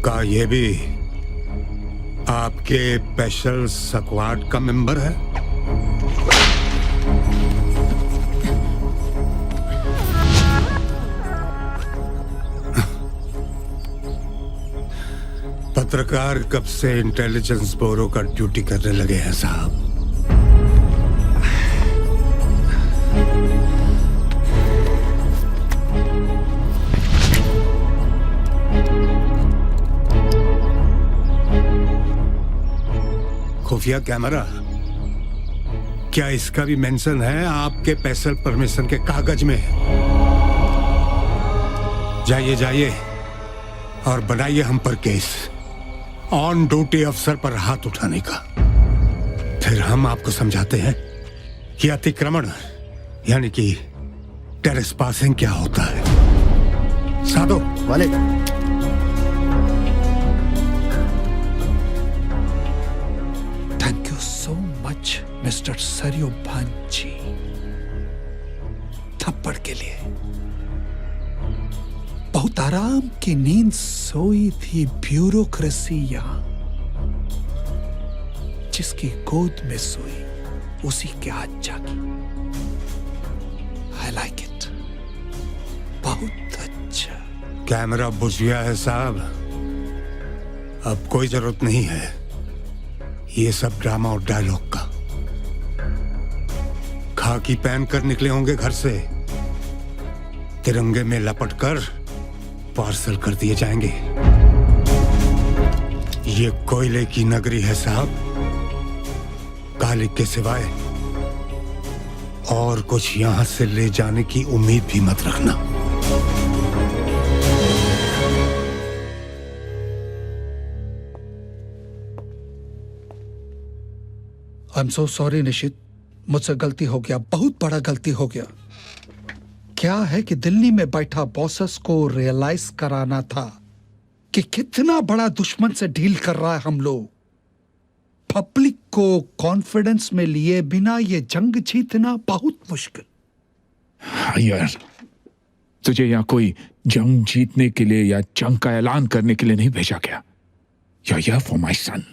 का ये भी आपके स्पेशल स्क्वाड का मेंबर है? पत्रकार कब से इंटेलिजेंस ब्यूरो का ड्यूटी करने लगे हैं साहब? खुफिया कैमरा, क्या इसका भी मेंशन है आपके स्पेशल परमिशन के कागज में? जाइए जाइए और बनाइए हम पर केस ऑन ड्यूटी अफसर पर हाथ उठाने का। फिर हम आपको समझाते हैं कि अतिक्रमण यानी कि टेरेस पासिंग क्या होता है। साधो वाले thank you so much mister सरयुभांची, थप्पड़ के लिए। बहुत आराम की नींद सोई थी ब्यूरोक्रेसी यहां। जिसकी गोद में सोई उसी के हाथ जागी। आई लाइक इट, बहुत अच्छा। कैमरा बुझ गया है साहब, अब कोई जरूरत नहीं है ये सब ड्रामा और डायलॉग का। खाकी पहन कर निकले होंगे घर से, तिरंगे में लपट कर पार्सल कर दिए जाएंगे। ये कोयले की नगरी है साहब, कालिक के सिवाय और कुछ यहां से ले जाने की उम्मीद भी मत रखना। आई एम सो सॉरी निशित, मुझसे गलती हो गया, बहुत बड़ा गलती हो गया। क्या है कि दिल्ली में बैठा बॉसेस को रियलाइज कराना था कि कितना बड़ा दुश्मन से डील कर रहा है हम लोग। पब्लिक को कॉन्फिडेंस में लिए बिना ये जंग जीतना बहुत मुश्किल। हाँ यार, तुझे यहाँ कोई जंग जीतने के लिए या जंग का ऐलान करने के लिए नहीं भेजा गया। या फॉर माय सन,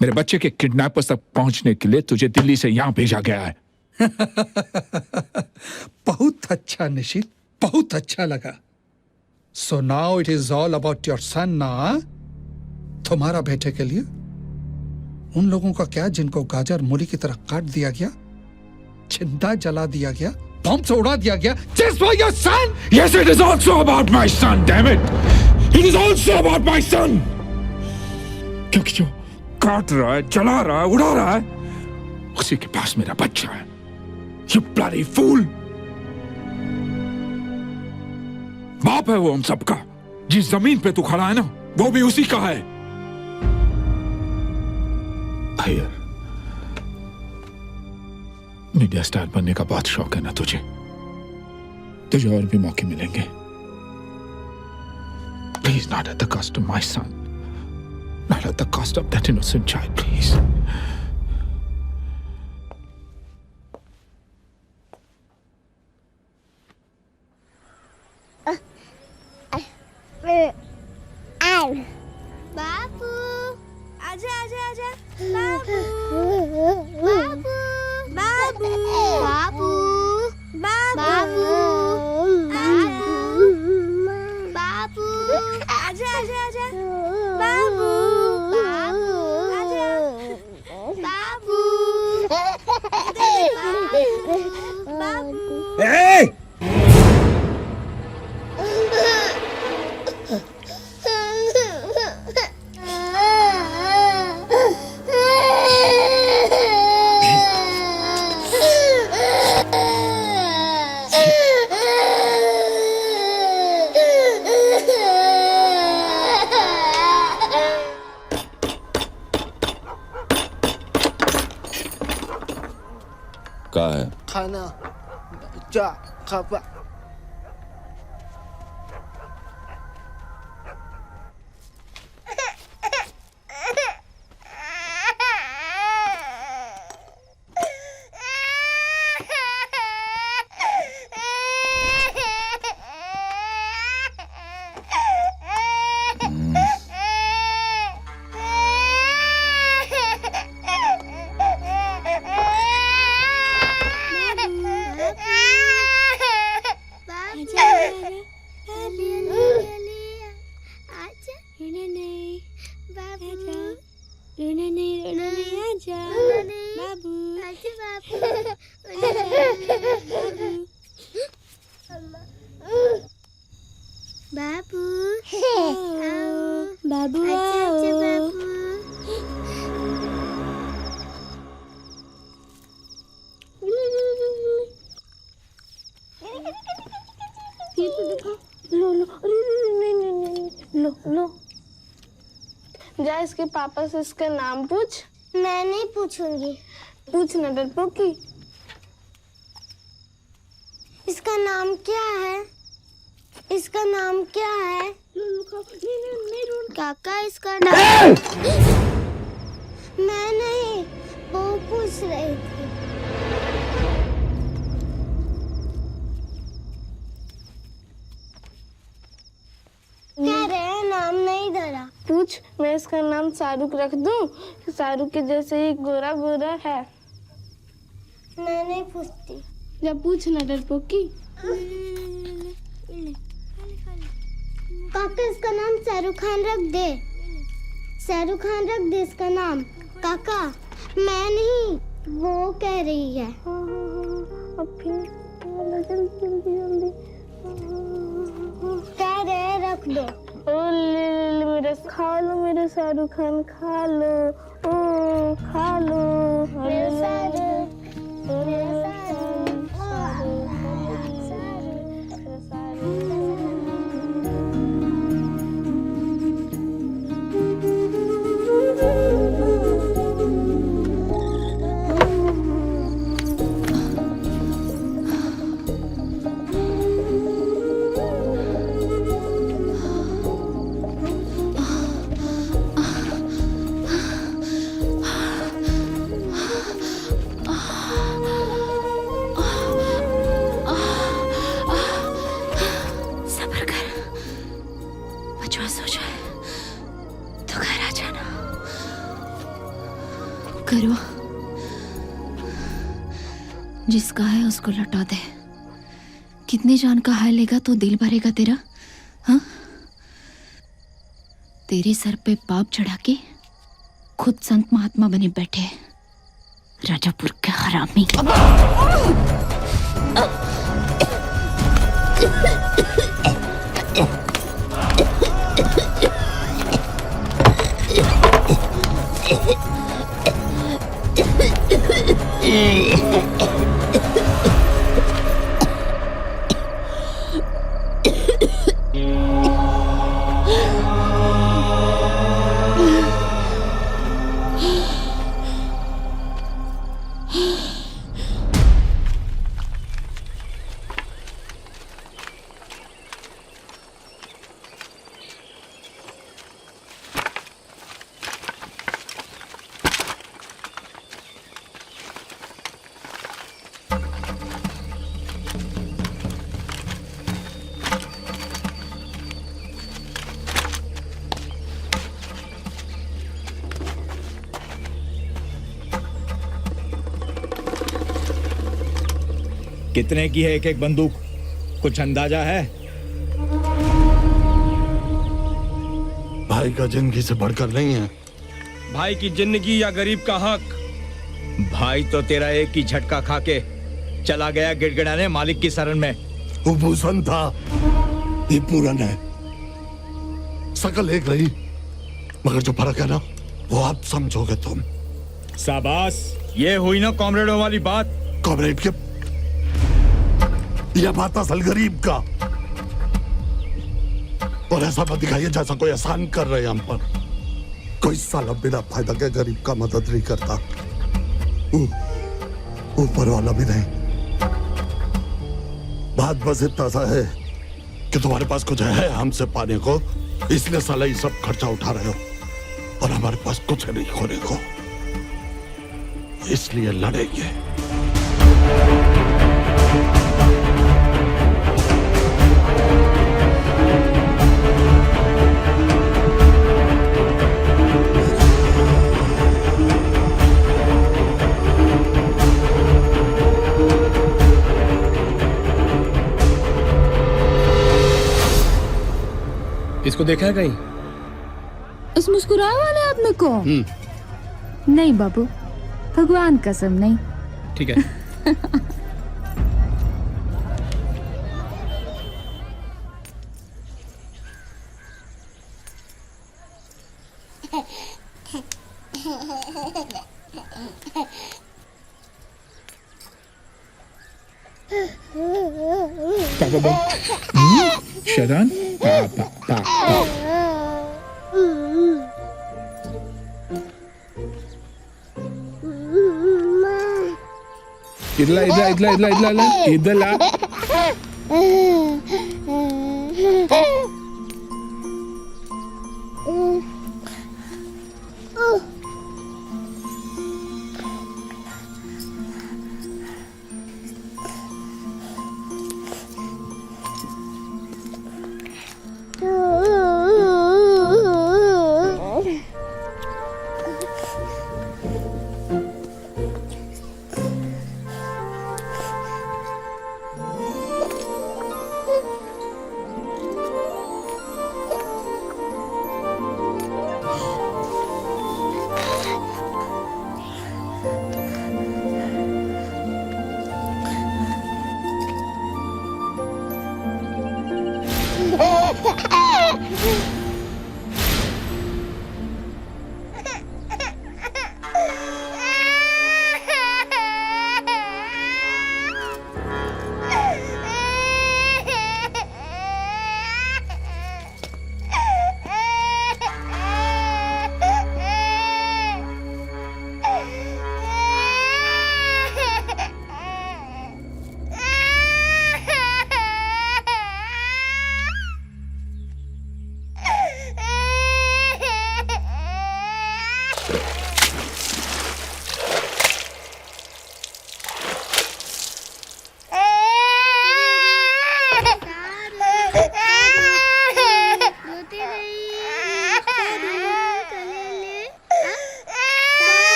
मेरे बच्चे के किडनैपर्स तक पहुंचने के लिए तुझे दिल्ली से यहाँ भेजा गया है। बहुत अच्छा निशित, बहुत अच्छा लगा। So now it is all about your son ना? तुम्हारा बेटे के लिए उन लोगों का क्या जिनको गाजर मूली की तरह काट दिया गया, जिंदा जला दिया गया, बम से उड़ा दिया गया, just for your son? Yes, it is also about my son, damn it! It is also about my son! क्योंकि जो काट रहा है, जला रहा है, उड़ा रहा है, उसी के पास मेरा बच्चा है। You bloody fool! बाप है वो हम सबका। जिस जमीन पे तू खड़ा है ना, वो भी उसी का है। यार, मीडिया स्टार बनने का बहुत शौक है ना तुझे? तुझे और भी मौके मिलेंगे। Please, not at the cost of my son, not at the cost of that innocent child, please. बाबू आजा आजा आजा। बाबू बाबू बाबू बाबू बाबू बाबू आजा आजा आजा। बाबू बाबू आजा। बाबू बाबू। का है खाना जा खापा। बाबू रोना नहीं आजा बाबू आजा बाबू बाबू बाबू बाबू लो जा इसके पापा से इसका नाम पूछ। मैं नहीं पूछूंगी। पूछ ना डरपोकी। इसका नाम क्या है? इसका नाम क्या है? काका इसका नाम मैं नहीं, वो पूछ रही थी। कह रहे हैं नाम नहीं धरा। पूछ, मैं इसका नाम शाहरुख रख दूं? शाहरुख के जैसे ही गोरा गोरा है। मैं नहीं पूछती। जब पूछ ना डरपोकी। काका इसका नाम शाहरुख खान रख दे। शाहरुख खान रख दे इसका नाम। काका मैं नहीं, वो कह रही है। अब फिर जल्दी कह रहे रख दो। ओ ले मेरा खा लो, मेरा शाहरुख खान खा लो। ओ खा लो मेरा शाहरुख, मेरा करो, जिसका है उसको लौटा दे। कितने जान का हाय लेगा तो दिल भरेगा तेरा? हाँ, तेरे सर पे पाप चढ़ा के खुद संत महात्मा बने बैठे राजापुर के हरामी। कितने की है एक एक बंदूक, कुछ अंदाजा है? भाई का जिंदगी से बढ़कर नहीं है। भाई की जिंदगी या गरीब का हक? भाई तो तेरा एक ही झटका खा के चला गया गिड़गिड़ाने मालिक की शरण में। वो भूषण था, ये पूरन है। शकल एक रही, मगर जो फर्क है ना, वो आप समझोगे तुम। शाबाश, ये हुई ना कॉमरेडों वाली बात। कॉमरेड के यह बात असल गरीब का, और ऐसा मत दिखाइए जैसा कोई एहसान कर रहे हैं हम पर। कोई साला बिना फायदा के गरीब का मदद नहीं करता, ऊपर वाला भी नहीं। बात बस इतना सा है कि तुम्हारे पास कुछ है हमसे पाने को, इसलिए साला ये सब खर्चा उठा रहे हो, और हमारे पास कुछ नहीं खोने को, इसलिए लड़ेंगे। इसको देखा है कहीं? उस मुस्कुराए वाले आदमी को? नहीं बाबू, भगवान कसम नहीं। ठीक है। शदान इधला इधला इधला इधला इधला इधला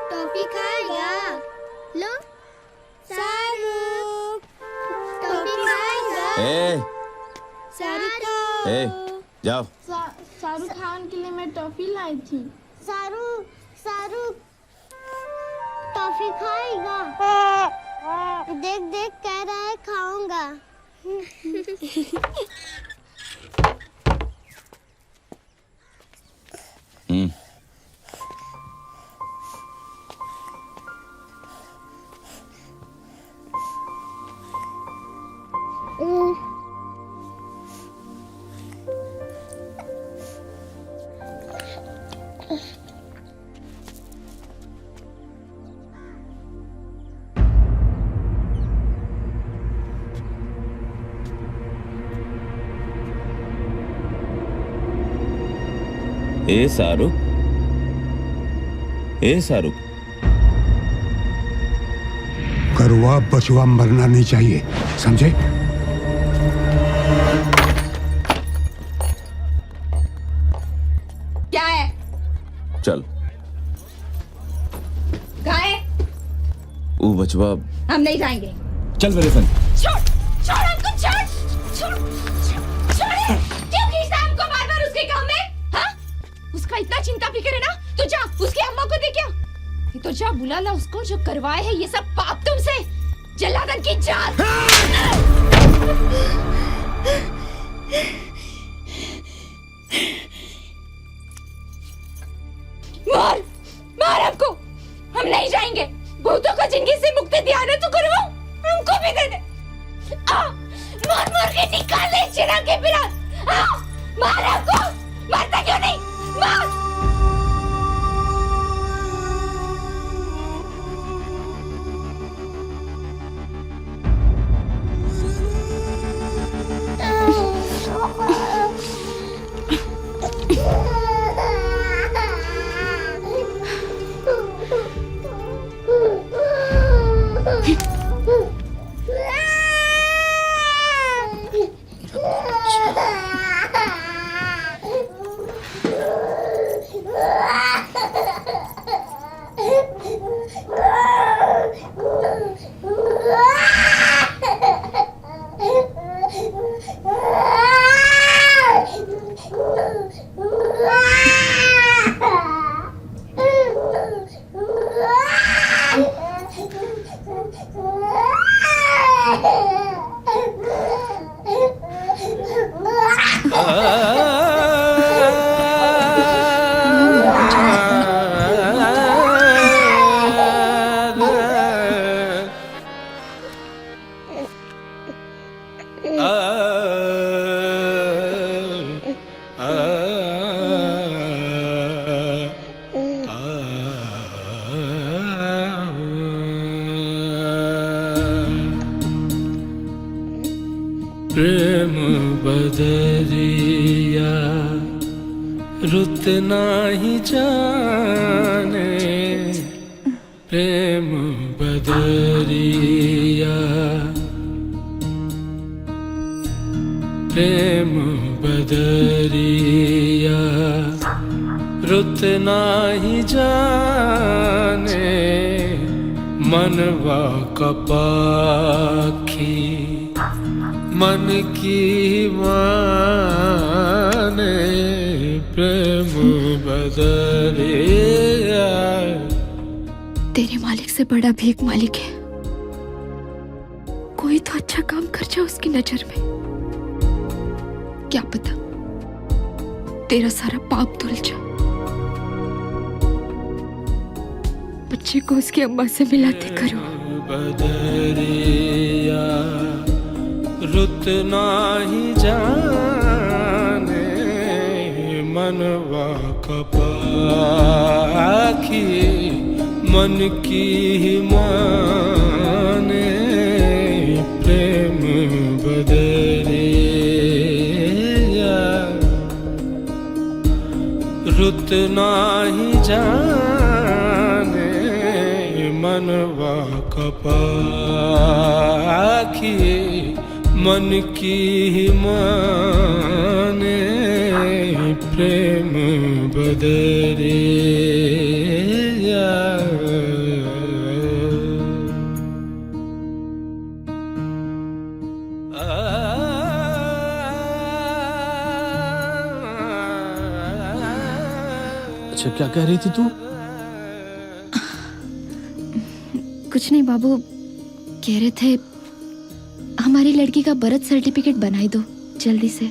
टॉफी खाएगा? लो शाहरुख, टॉफी खाएगा? शाहरुख जाओ। शाहरुख खान के लिए मैं टॉफी लाई थी। शाहरुख टॉफी खाएगा? देख देख कह रहा है खाऊंगा। शाहरुख करुआ बचुआ मरना नहीं चाहिए, समझे? क्या है? चल गाय वो बचवा। हम नहीं जाएंगे। चल मेरे संग। छोड़ छोड़ हमको, छोड़ छोड़ छोड़। क्यों खींचता है हमको बार बार उसके काम में? हाँ, उसका इतना चिंता फिक्र है ना, तो जा उसकी अम्मा को दे क्या। ये तो जा बुला ला उसको जो करवाए है ये सब पाप तुमसे। जल्लादन की जात। मार मार हमको, हम नहीं जाएंगे। भूतों को जिंदगी से मुक्ति दिलाना तो करवाओ, हमको भी दे दे। मार मार के निकाल ले चिराग के बिना। मार हमको, मारता क्यों नहीं? मार। प्रेम बदरिया रुत नाही जाने, प्रेम बदरिया, प्रेम बदरिया रुत नाही जाने, मनवा कपाखी मन की माने, प्रेम बदरिया। तेरे मालिक से बड़ा भी एक मालिक है, कोई तो अच्छा काम कर जाए उसकी नजर में। क्या पता तेरा सारा पाप धुल जाए, बच्चे को उसकी अम्मा से मिलाते करो। बदरिया रुत नाही जाने, मनवा कपाखी मन की माने, प्रेम बदरिया रुत नाही जाने, मनवा कपाखी मन की माने, प्रेम बदरिया। अच्छा क्या कह रही थी तू? कुछ नहीं बाबू, कह रहे थे हमारी लड़की का बर्थ सर्टिफिकेट बनाई दो जल्दी से,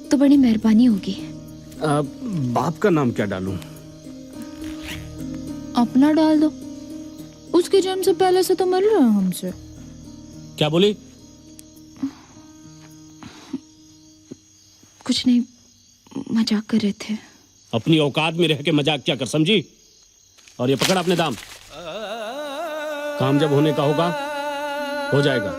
तो बड़ी मेहरबानी होगी। बाप का नाम क्या डालूं? अपना डाल दो, उसके जन्म से पहले से तो मिल रहा है हमसे। क्या बोली? कुछ नहीं, मजाक कर रहे थे। अपनी औकात में रह के मजाक क्या कर, समझी? और ये पकड़ अपने दाम, काम जब होने का होगा हो जाएगा।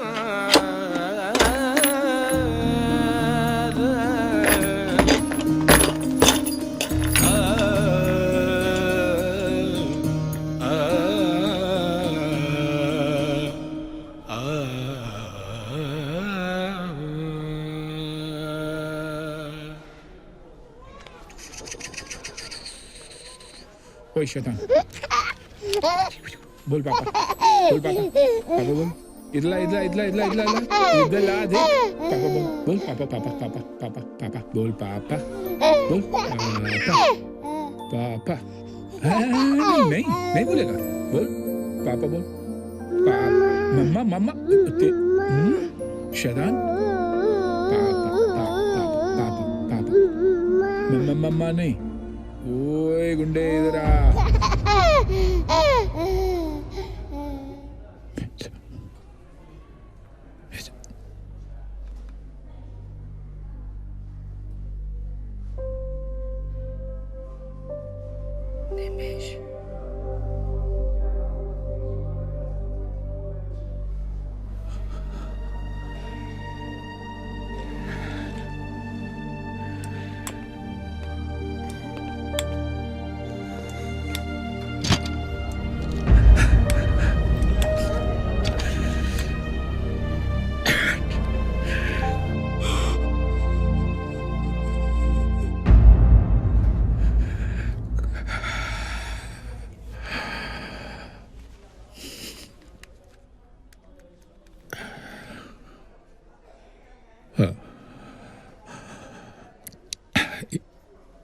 ओए शैतान, बोल पापा, बोल पापा, पापा बोल, इधर इधर इधर इधर इधर इधर ला दे, पापा बोल, बोल पापा पापा पापा पापा पापा, बोल पापा, बोल पापा पापा। नहीं नहीं बोलेगा, बोल पापा, बोल मम्मा मम्मा, शैतान, पापा पापा पापा पापा, मम्मा मम्मा नहीं। ओए गुंडे इधर आ।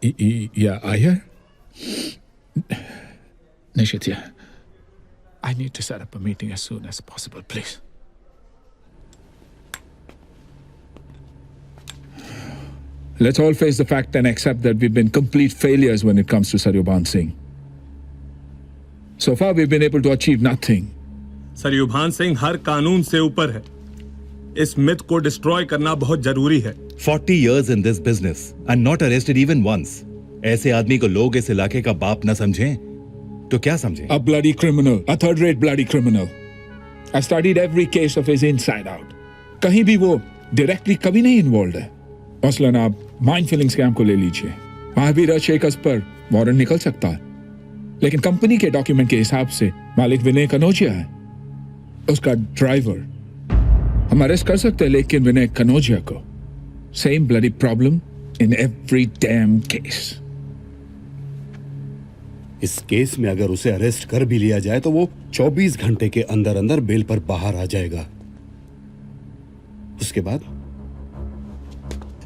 Yeah, Iyer? Nishit, yeah. I need to set up a meeting as soon as possible, please. Let's all face the fact and accept that we've been complete failures when it comes to Saryubhan Singh. So far, we've been able to achieve nothing. सरयुभान Singh हर कानून से ऊपर है। इस myth को destroy करना बहुत जरूरी है। 40 years in this business and not arrested even once. ऐसे आदमी को लोग इस इलाके का बाप न समझें, तो क्या समझें? A bloody criminal, a third-rate bloody criminal. I studied every case of his inside out. कहीं भी वो directly कभी नहीं involved है। मसलन आप माइंड फिलिंग स्कैम को ले लीजिए, वहां भी रचेकस पर वारंट निकल सकता है, लेकिन कंपनी के डॉक्यूमेंट के हिसाब से मालिक विनय कनौजिया है, उसका ड्राइवर। हम अरेस्ट कर सकते हैं, लेकिन विनय कनौजिया को same bloody problem in every dam case. इस केस में अगर उसे अरेस्ट कर भी लिया जाए तो वो 24 घंटे के अंदर अंदर बेल पर बाहर आ जाएगा।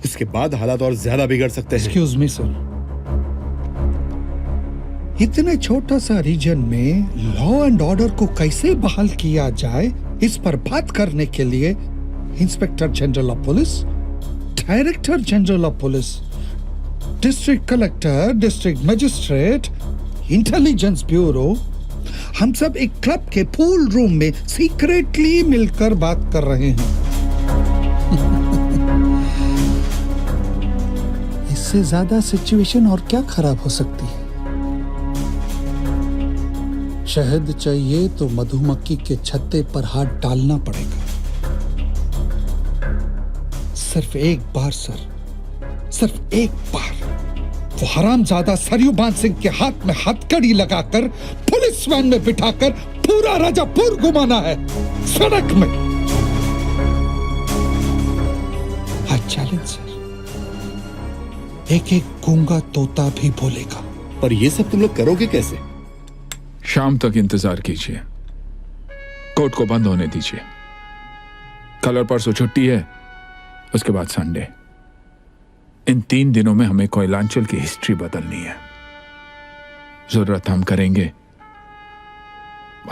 उसके बाद हालात और ज्यादा बिगड़ सकते हैं। एक्सक्यूज मी सर, इतने छोटा सा रीजन में लॉ एंड ऑर्डर को कैसे बहाल किया जाए, इस पर बात करने के लिए inspector general of police, director general of police, district collector, district magistrate, intelligence bureau, हम सब एक क्लब के पूल रूम में सीक्रेटली मिलकर बात कर रहे हैं। इससे ज्यादा सिचुएशन और क्या खराब हो सकती है? शहद चाहिए तो मधुमक्खी के छत्ते पर हाथ डालना पड़ेगा। सिर्फ एक बार सर, सिर्फ एक बार वो हरामजादा सरयुभान सिंह के हाथ में हथकड़ी लगाकर पुलिस वैन में बिठाकर पूरा राजापुर घुमाना है, सड़क में। आज चैलेंज सर, एक एक गूंगा तोता भी बोलेगा। पर ये सब तुम लोग करोगे कैसे? शाम तक इंतजार कीजिए, कोर्ट को बंद होने दीजिए। कल और परसों छुट्टी है, उसके बाद संडे। इन 3 दिनों में हमें कोयलांचल की हिस्ट्री बदलनी है। जरूरत हम करेंगे,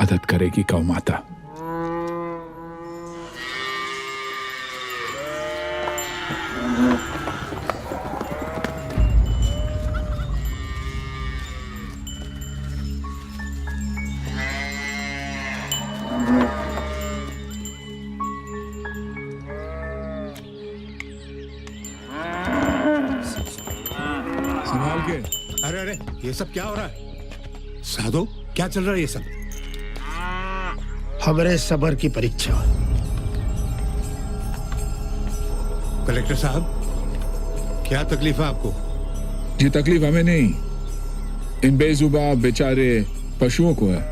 मदद करेगी गौ माता। अरे ये सब क्या हो रहा है? साधु, क्या चल रहा है ये सब? हमारे सबर की परीक्षा। कलेक्टर साहब, क्या तकलीफ है आपको? ये तकलीफ हमें नहीं, इन बेजुबा बेचारे पशुओं को है।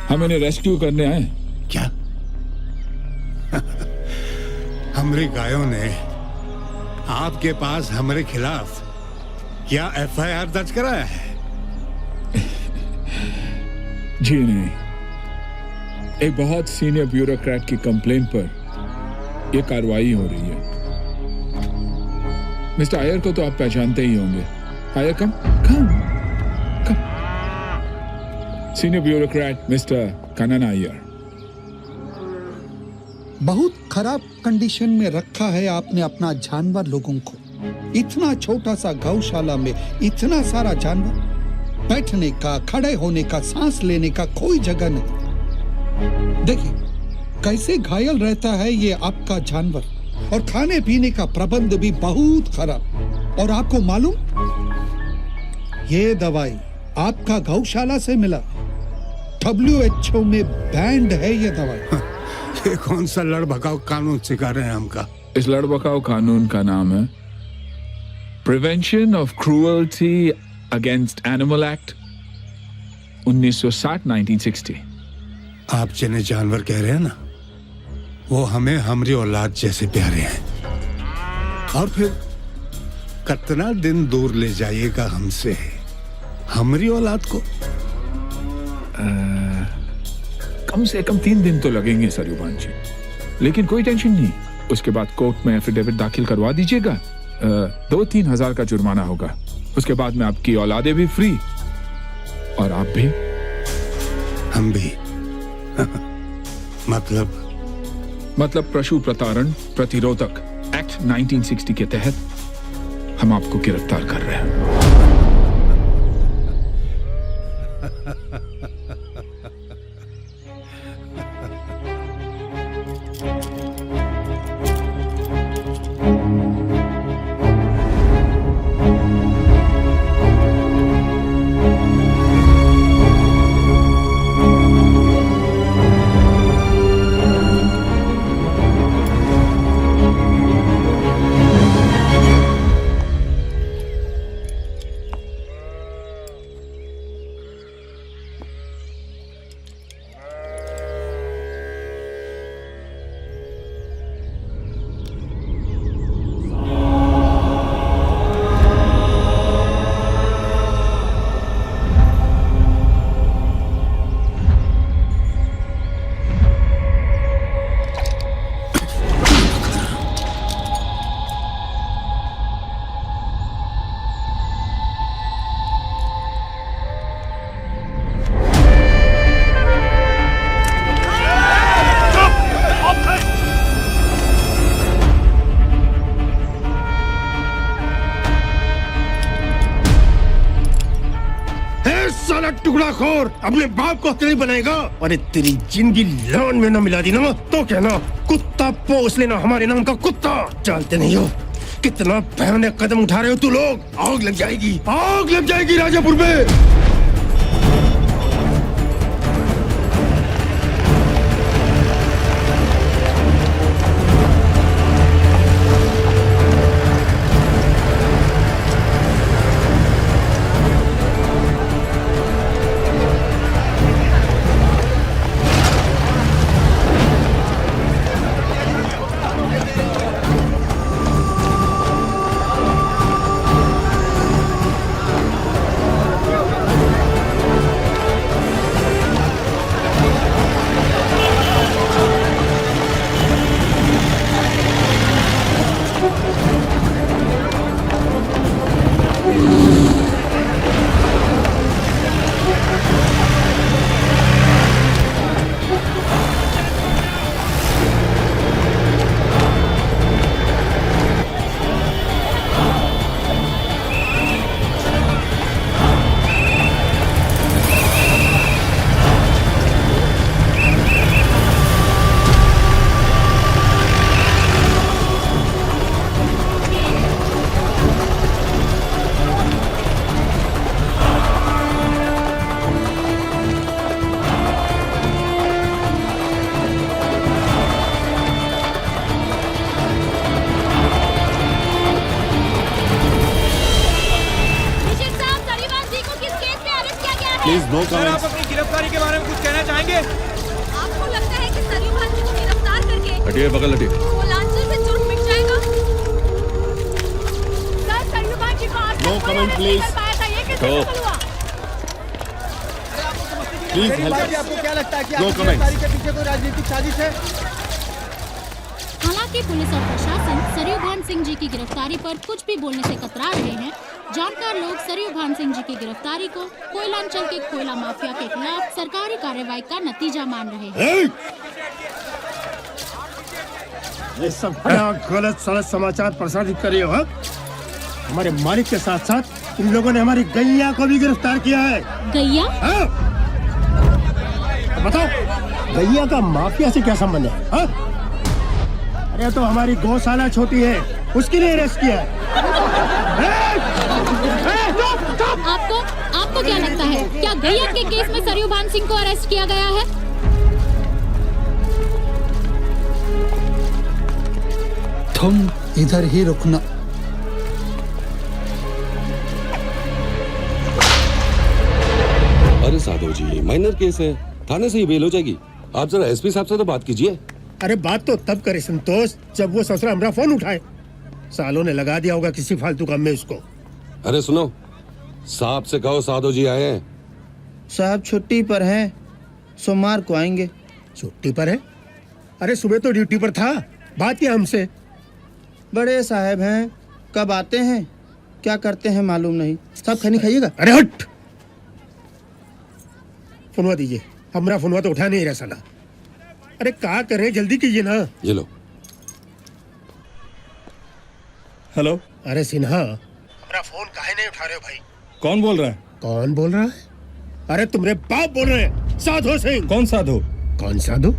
हम इन्हें रेस्क्यू करने आए। क्या? हमारी गायों ने आपके पास हमारे खिलाफ क्या एफआईआर दर्ज कराया है? जी नहीं, एक बहुत सीनियर ब्यूरोक्रेट की कंप्लेंट पर यह कार्रवाई हो रही है। मिस्टर आयर को तो आप पहचानते ही होंगे। आयर, कम कम कम। सीनियर ब्यूरोक्रेट मिस्टर कनन आयर। बहुत खराब कंडीशन में रखा है आपने अपना जानवर लोगों को। इतना छोटा सा गौशाला में इतना सारा जानवर, बैठने का, खड़े होने का, सांस लेने का कोई जगह नहीं। देखिए कैसे घायल रहता है ये आपका जानवर, और खाने पीने का प्रबंध भी बहुत खराब। और आपको मालूम, ये दवाई आपका गौशाला से मिला, WHO में बैंड है ये दवाई। ये कौन सा लड़भकाऊ कानून सिखा रहे हैं हमका? इस लड़भकाऊ कानून का नाम है prevention of cruelty against animal act 1960-1960। आप जिन्हें जानवर कह रहे हैं ना, वो हमें हमारी औलाद जैसे प्यारे हैं। और फिर कितना दिन दूर ले जाइएगा हमसे हमारी औलाद को? कम से कम 3 दिन तो लगेंगे सरयुभान जी, लेकिन कोई टेंशन नहीं। उसके बाद कोर्ट में एफिडेविट दाखिल करवा दीजिएगा, 2-3 हजार का जुर्माना होगा। उसके बाद में आपकी औलादे भी फ्री और आप भी। हम भी। मतलब पशु प्रताड़न प्रतिरोधक एक्ट 1960 के तहत हम आपको गिरफ्तार कर रहे हैं। टुकड़ाखोर अपने बाप को हत्यारा बनाएगा। अरे तेरी जिंदगी लॉन में न मिला दी ना तो कहना कुत्ता पोस लेना हमारे नाम का कुत्ता। जानते नहीं हो कितना भयानक कदम उठा रहे हो तू लोग। आग लग जाएगी राजापुर में। सर, आप अपनी गिरफ्तारी के बारे में कुछ कहना चाहेंगे? आपको लगता है कि सरयू खान जी को गिरफ्तार करके हटिए, बगल हटिए। कोलांचल से जुर्म मिट जाएगा? सर, सरयू खान जी को आज तक कोई अरेस्ट नहीं कर पाया था, ये कैसे सफल हुआ? आपको क्या लगता है कि आपकी गिरफ्तारी के पीछे कोई राजनीतिक साजिश है? हालांकि पुलिस और प्रशासन सरयू भान सिंह जी की गिरफ्तारी पर कुछ भी बोलने से कतरा रहे हैं, जानकार लोग सरयू भान सिंह जी की गिरफ्तारी को कोयलांचल के कोयला माफिया के खिलाफ सरकारी कार्रवाई का नतीजा मान रहे हैं। ये सब बड़ा गलत सलत समाचार प्रसारित कर रहे हो। हमारे मालिक के साथ साथ इन लोगों ने हमारी गैया को भी गिरफ्तार किया है। गैया? बताओ, गैया का माफिया से क्या संबंध है? हा? अरे तो हमारी गौशाला छोटी है, उसके लिए अरेस्ट किया है। आपको क्या लगता है, क्या गैया के केस में सरयू भान सिंह को अरेस्ट किया गया है? तुम इधर ही रुकना। अरे साधु जी, माइनर केस है, थाने से ही बेल हो जाएगी। आप जरा एसपी साहब से तो बात कीजिए। अरे बात तो तब करे संतोष जब वो ससुरा हमारा फोन उठाए। सालों ने लगा दिया होगा किसी फालतू काम में उसको। अरे सुनो, साहब से कहो साधु जी आए हैं। साहब छुट्टी पर हैं, सोमवार को आएंगे। छुट्टी पर है? अरे सुबह तो ड्यूटी पर था, बात किया हमसे। बड़े साहब हैं, कब आते हैं क्या करते हैं मालूम नहीं। सब खैनी खाइएगा। अरे हट, फोनवा दीजिए। हमारा फोनवा तो उठा नहीं रहा साला। अरे क्या करें, जल्दी कीजिए ना। ये लो। हेलो। अरे सिन्हा, हमारा फोन काहे नहीं उठा रहे हो भाई? कौन बोल रहा है? कौन बोल रहा है? अरे तुम्हारे बाप बोल रहे हैं। साधु सिंह। कौन साधु? कौन साधु?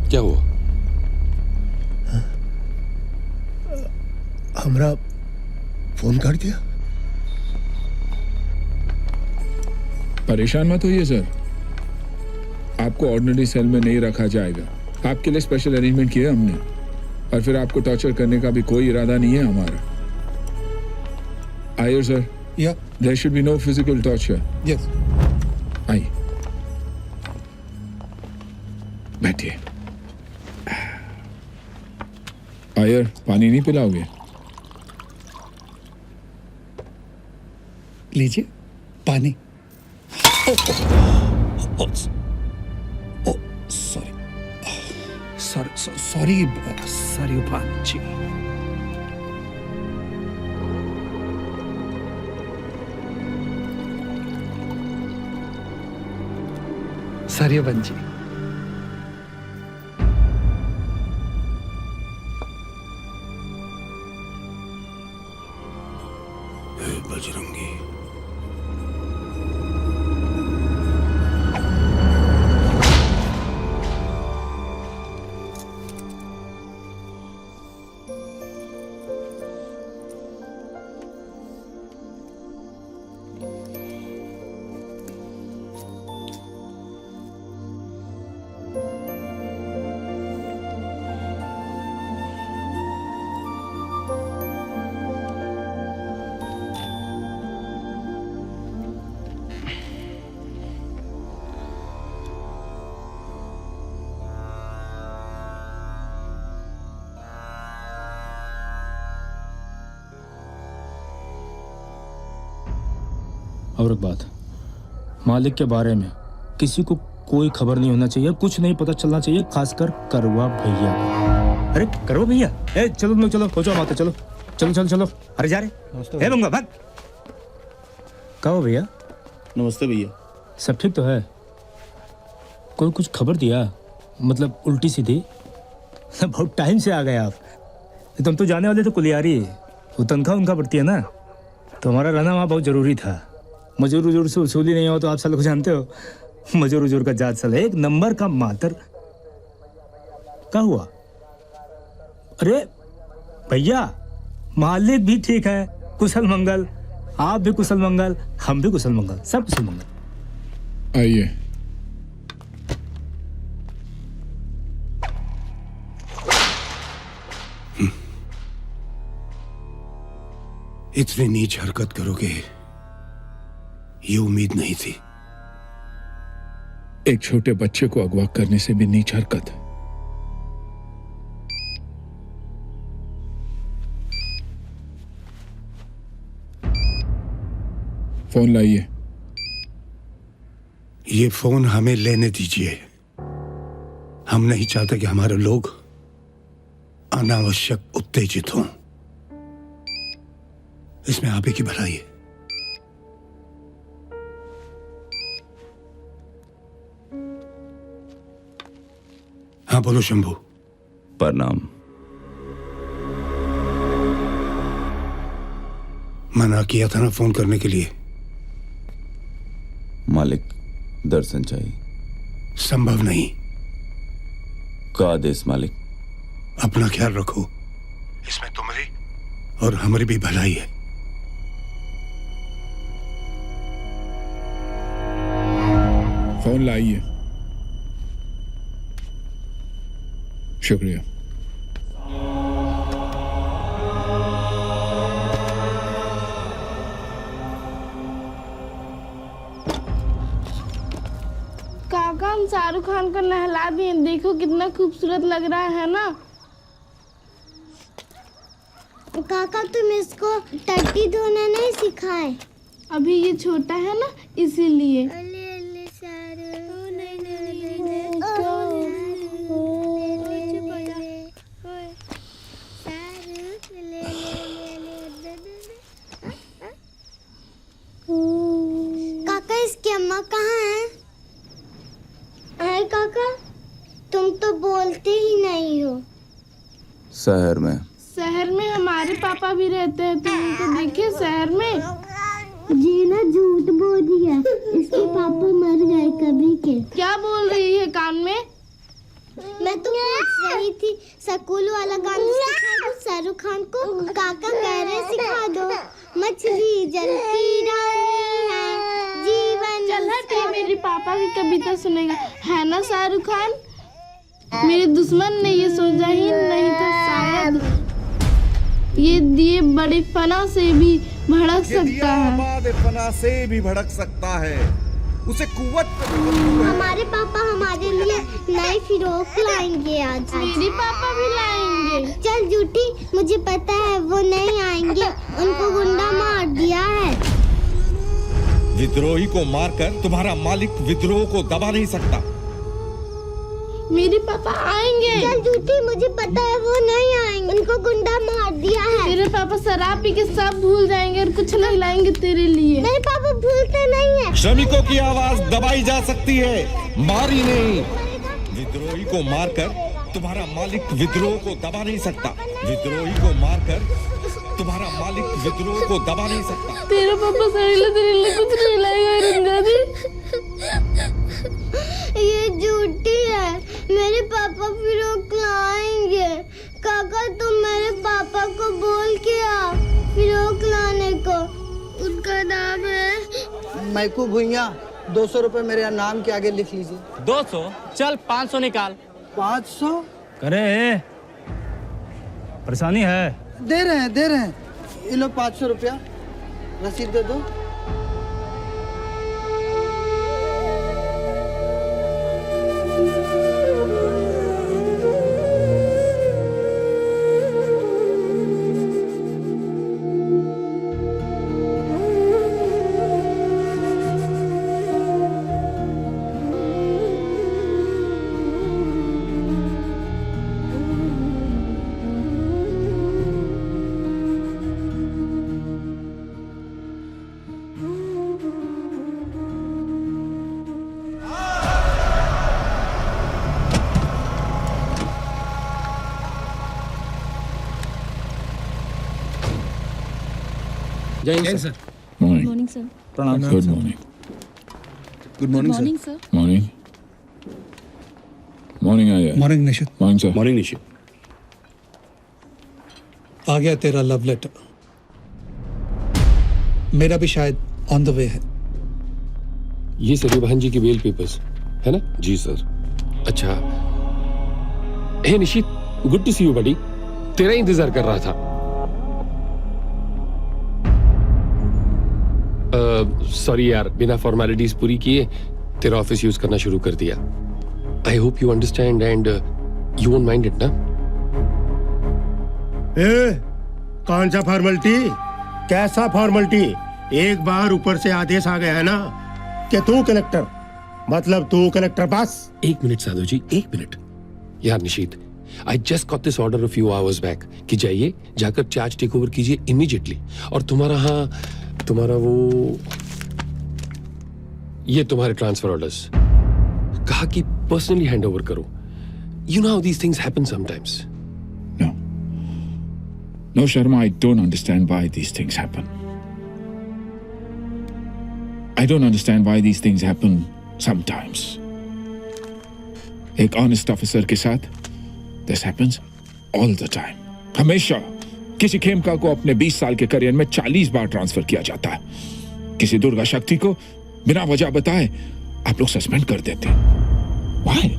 क्या हुआ? हमारा फोन काट दिया। परेशान मत होइए सर, आपको ऑर्डिनरी सेल में नहीं रखा जाएगा। आपके लिए स्पेशल अरेंजमेंट किया हमने, और फिर आपको टॉर्चर करने का भी कोई इरादा नहीं है हमारा। आइए सर। या there should be no physical torture. Yes. आइए, बैठिए। आयर, पानी नहीं पिलाओगे? लीजिए पानी। सॉरी भांजी। सरियवन जी, बजरंगी। और एक बात, मालिक के बारे में किसी को कोई खबर नहीं होना चाहिए, कुछ नहीं पता चलना चाहिए, खासकर करवा भैया। अरे करवा भैया, ए चलो तुम लोग, चलो पहुंचो माते, चलो चलो चलो चलो। अरे जा रहे ए बंगा भाग। कहो भैया। नमस्ते भैया। सब ठीक तो है? कोई कुछ खबर दिया, मतलब उल्टी सीधी? बहुत टाइम से आ गए आप। तुम तो जाने वाले थे कुलियारी, वो तनख्वाह उनका बढ़ती है ना, तो हमारा रहना वहाँ बहुत जरूरी था। मजूर उजूर से वसूली नहीं हो तो आप सब लोग जानते हो, मजूर उजूर का जात साला एक नंबर का मातर। क्या हुआ? अरे भैया, मालिक भी ठीक है, कुशल मंगल, आप भी कुशल मंगल, हम भी कुशल मंगल, सब कुशल मंगल। आइए। इतनी नीच हरकत करोगे ये उम्मीद नहीं थी। एक छोटे बच्चे को अगवा करने से भी नीच हरकत। फोन लाइए। ये फोन हमें लेने दीजिए। हम नहीं चाहते कि हमारे लोग अनावश्यक उत्तेजित हों। इसमें आप ही की भलाई है। हाँ बोलो शंभू। प्रणाम। मना किया था ना फोन करने के लिए। मालिक, दर्शन चाहिए। संभव नहीं। का आदेश मालिक? अपना ख्याल रखो, इसमें तुम्हारी और हमारी भी भलाई है। फोन लाइए। शुक्रिया। काका, हम शाहरुख खान को नहला दिए, देखो कितना खूबसूरत लग रहा है ना। काका, तुम इसको टट्टी धोना नहीं सिखाए? अभी ये छोटा है ना, इसीलिए। काका इसकी अम्मा कहाँ है? काका तुम तो बोलते ही नहीं हो। शहर में। शहर में हमारे पापा भी रहते हैं, तुम उनको देखे शहर में? जी ना झूठ बोल रही है, इसके पापा मर गए कभी के। क्या बोल रही है कान में? मैं तो पूछ रही थी स्कूल वाला गाना सिखा दो शाहरुख खान को। काका कह रहे सिखा दो। मछली जल की रानी है जीवन। चल हट, मेरे पापा की कविता सुनेगा है ना शाहरुख खान? मेरे दुश्मन ने ये सोचा ही नहीं था शायद ये दिए बड़े फना से भी भड़क सकता है। फना से भी भड़क सकता है, उसे कुव्वत। हमारे पापा हमारे लिए नई फिरोक लाएंगे आज। मेरे पापा भी लाएंगे। चल झूठी, मुझे पता है वो नहीं आएंगे, उनको गुंडा मार दिया है। विद्रोही को मारकर तुम्हारा मालिक विद्रोह को दबा नहीं सकता। मेरे पापा आएंगे। चल झूठी, मुझे पता है वो नहीं आएंगे, उनको गुंडा मार दिया है। तेरे पापा शराब पी के सब भूल जाएंगे और कुछ नहीं लाएंगे तेरे लिए। मेरे पापा भूलते नहीं है। श्रमिकों की आवाज दबाई जा सकती है, मारी नहीं। विद्रोही को मारकर तुम्हारा मालिक विद्रोह को दबा नहीं सकता। विद्रोही को मारकर तुम्हारा मालिक विद्रोह को दबा नहीं सकता। तेरा पापा तेरे लिए कुछ नहीं लाएगा रंगा जी। ये झूठी है, मेरे पापा फिरोक लाएंगे। काका तुम मेरे पापा को बोल के आ फिरोक लाने को। उनका नाम है मैकू भुइया। 200 रुपए मेरे नाम के आगे लिख लीजिए। 200? चल 500 निकाल। 500? करे परेशानी है? दे रहे हैं। ये लो 500 रुपया, रसीद दे दो। जय सर। Morning sir. प्रणाम। Good morning. Good morning sir. Morning. Morning आया। Morning Nishit. Morning sir. Morning Nishit. आ गया तेरा लव लेटर। मेरा भी शायद ऑन द वे है। ये सभी बहन जी की बेल पेपर्स है ना? जी सर। अच्छा। Hey Nishit, good to see you buddy. तेरा इंतजार कर रहा था। सॉरी यार, बिना फॉर्मेलिटीज पूरी किए तेरा ऑफिस यूज करना शुरू कर दिया। I hope you understand and you won't mind it ना? कौन सा फॉर्मेलिटी? कैसा फॉर्मेलिटी? एक बार ऊपर से आदेश आ गया है ना कि तू कलेक्टर, मतलब तू कलेक्टर पास। एक मिनट साधु जी, एक मिनट। यार Nishit, I just got this order a few hours back कि जाइए, जाकर चार्ज टेक ओवर कीजिए इमीडिएटली। और तुम्हारा वो ये तुम्हारे ट्रांसफर ऑर्डर्स कहा कि पर्सनली हैंड ओवर करो। You know how these things happen sometimes. No, Sharma, I don't understand why these things happen. I don't understand why these things happen sometimes. एक honest officer के साथ this happens all the time. हमेशा किसी खेमका को अपने 20 साल के career में 40 बार ट्रांसफर किया जाता है। किसी दुर्गा शक्ति को बिना वजह बताए आप लोग सस्पेंड कर देते हैं। Why?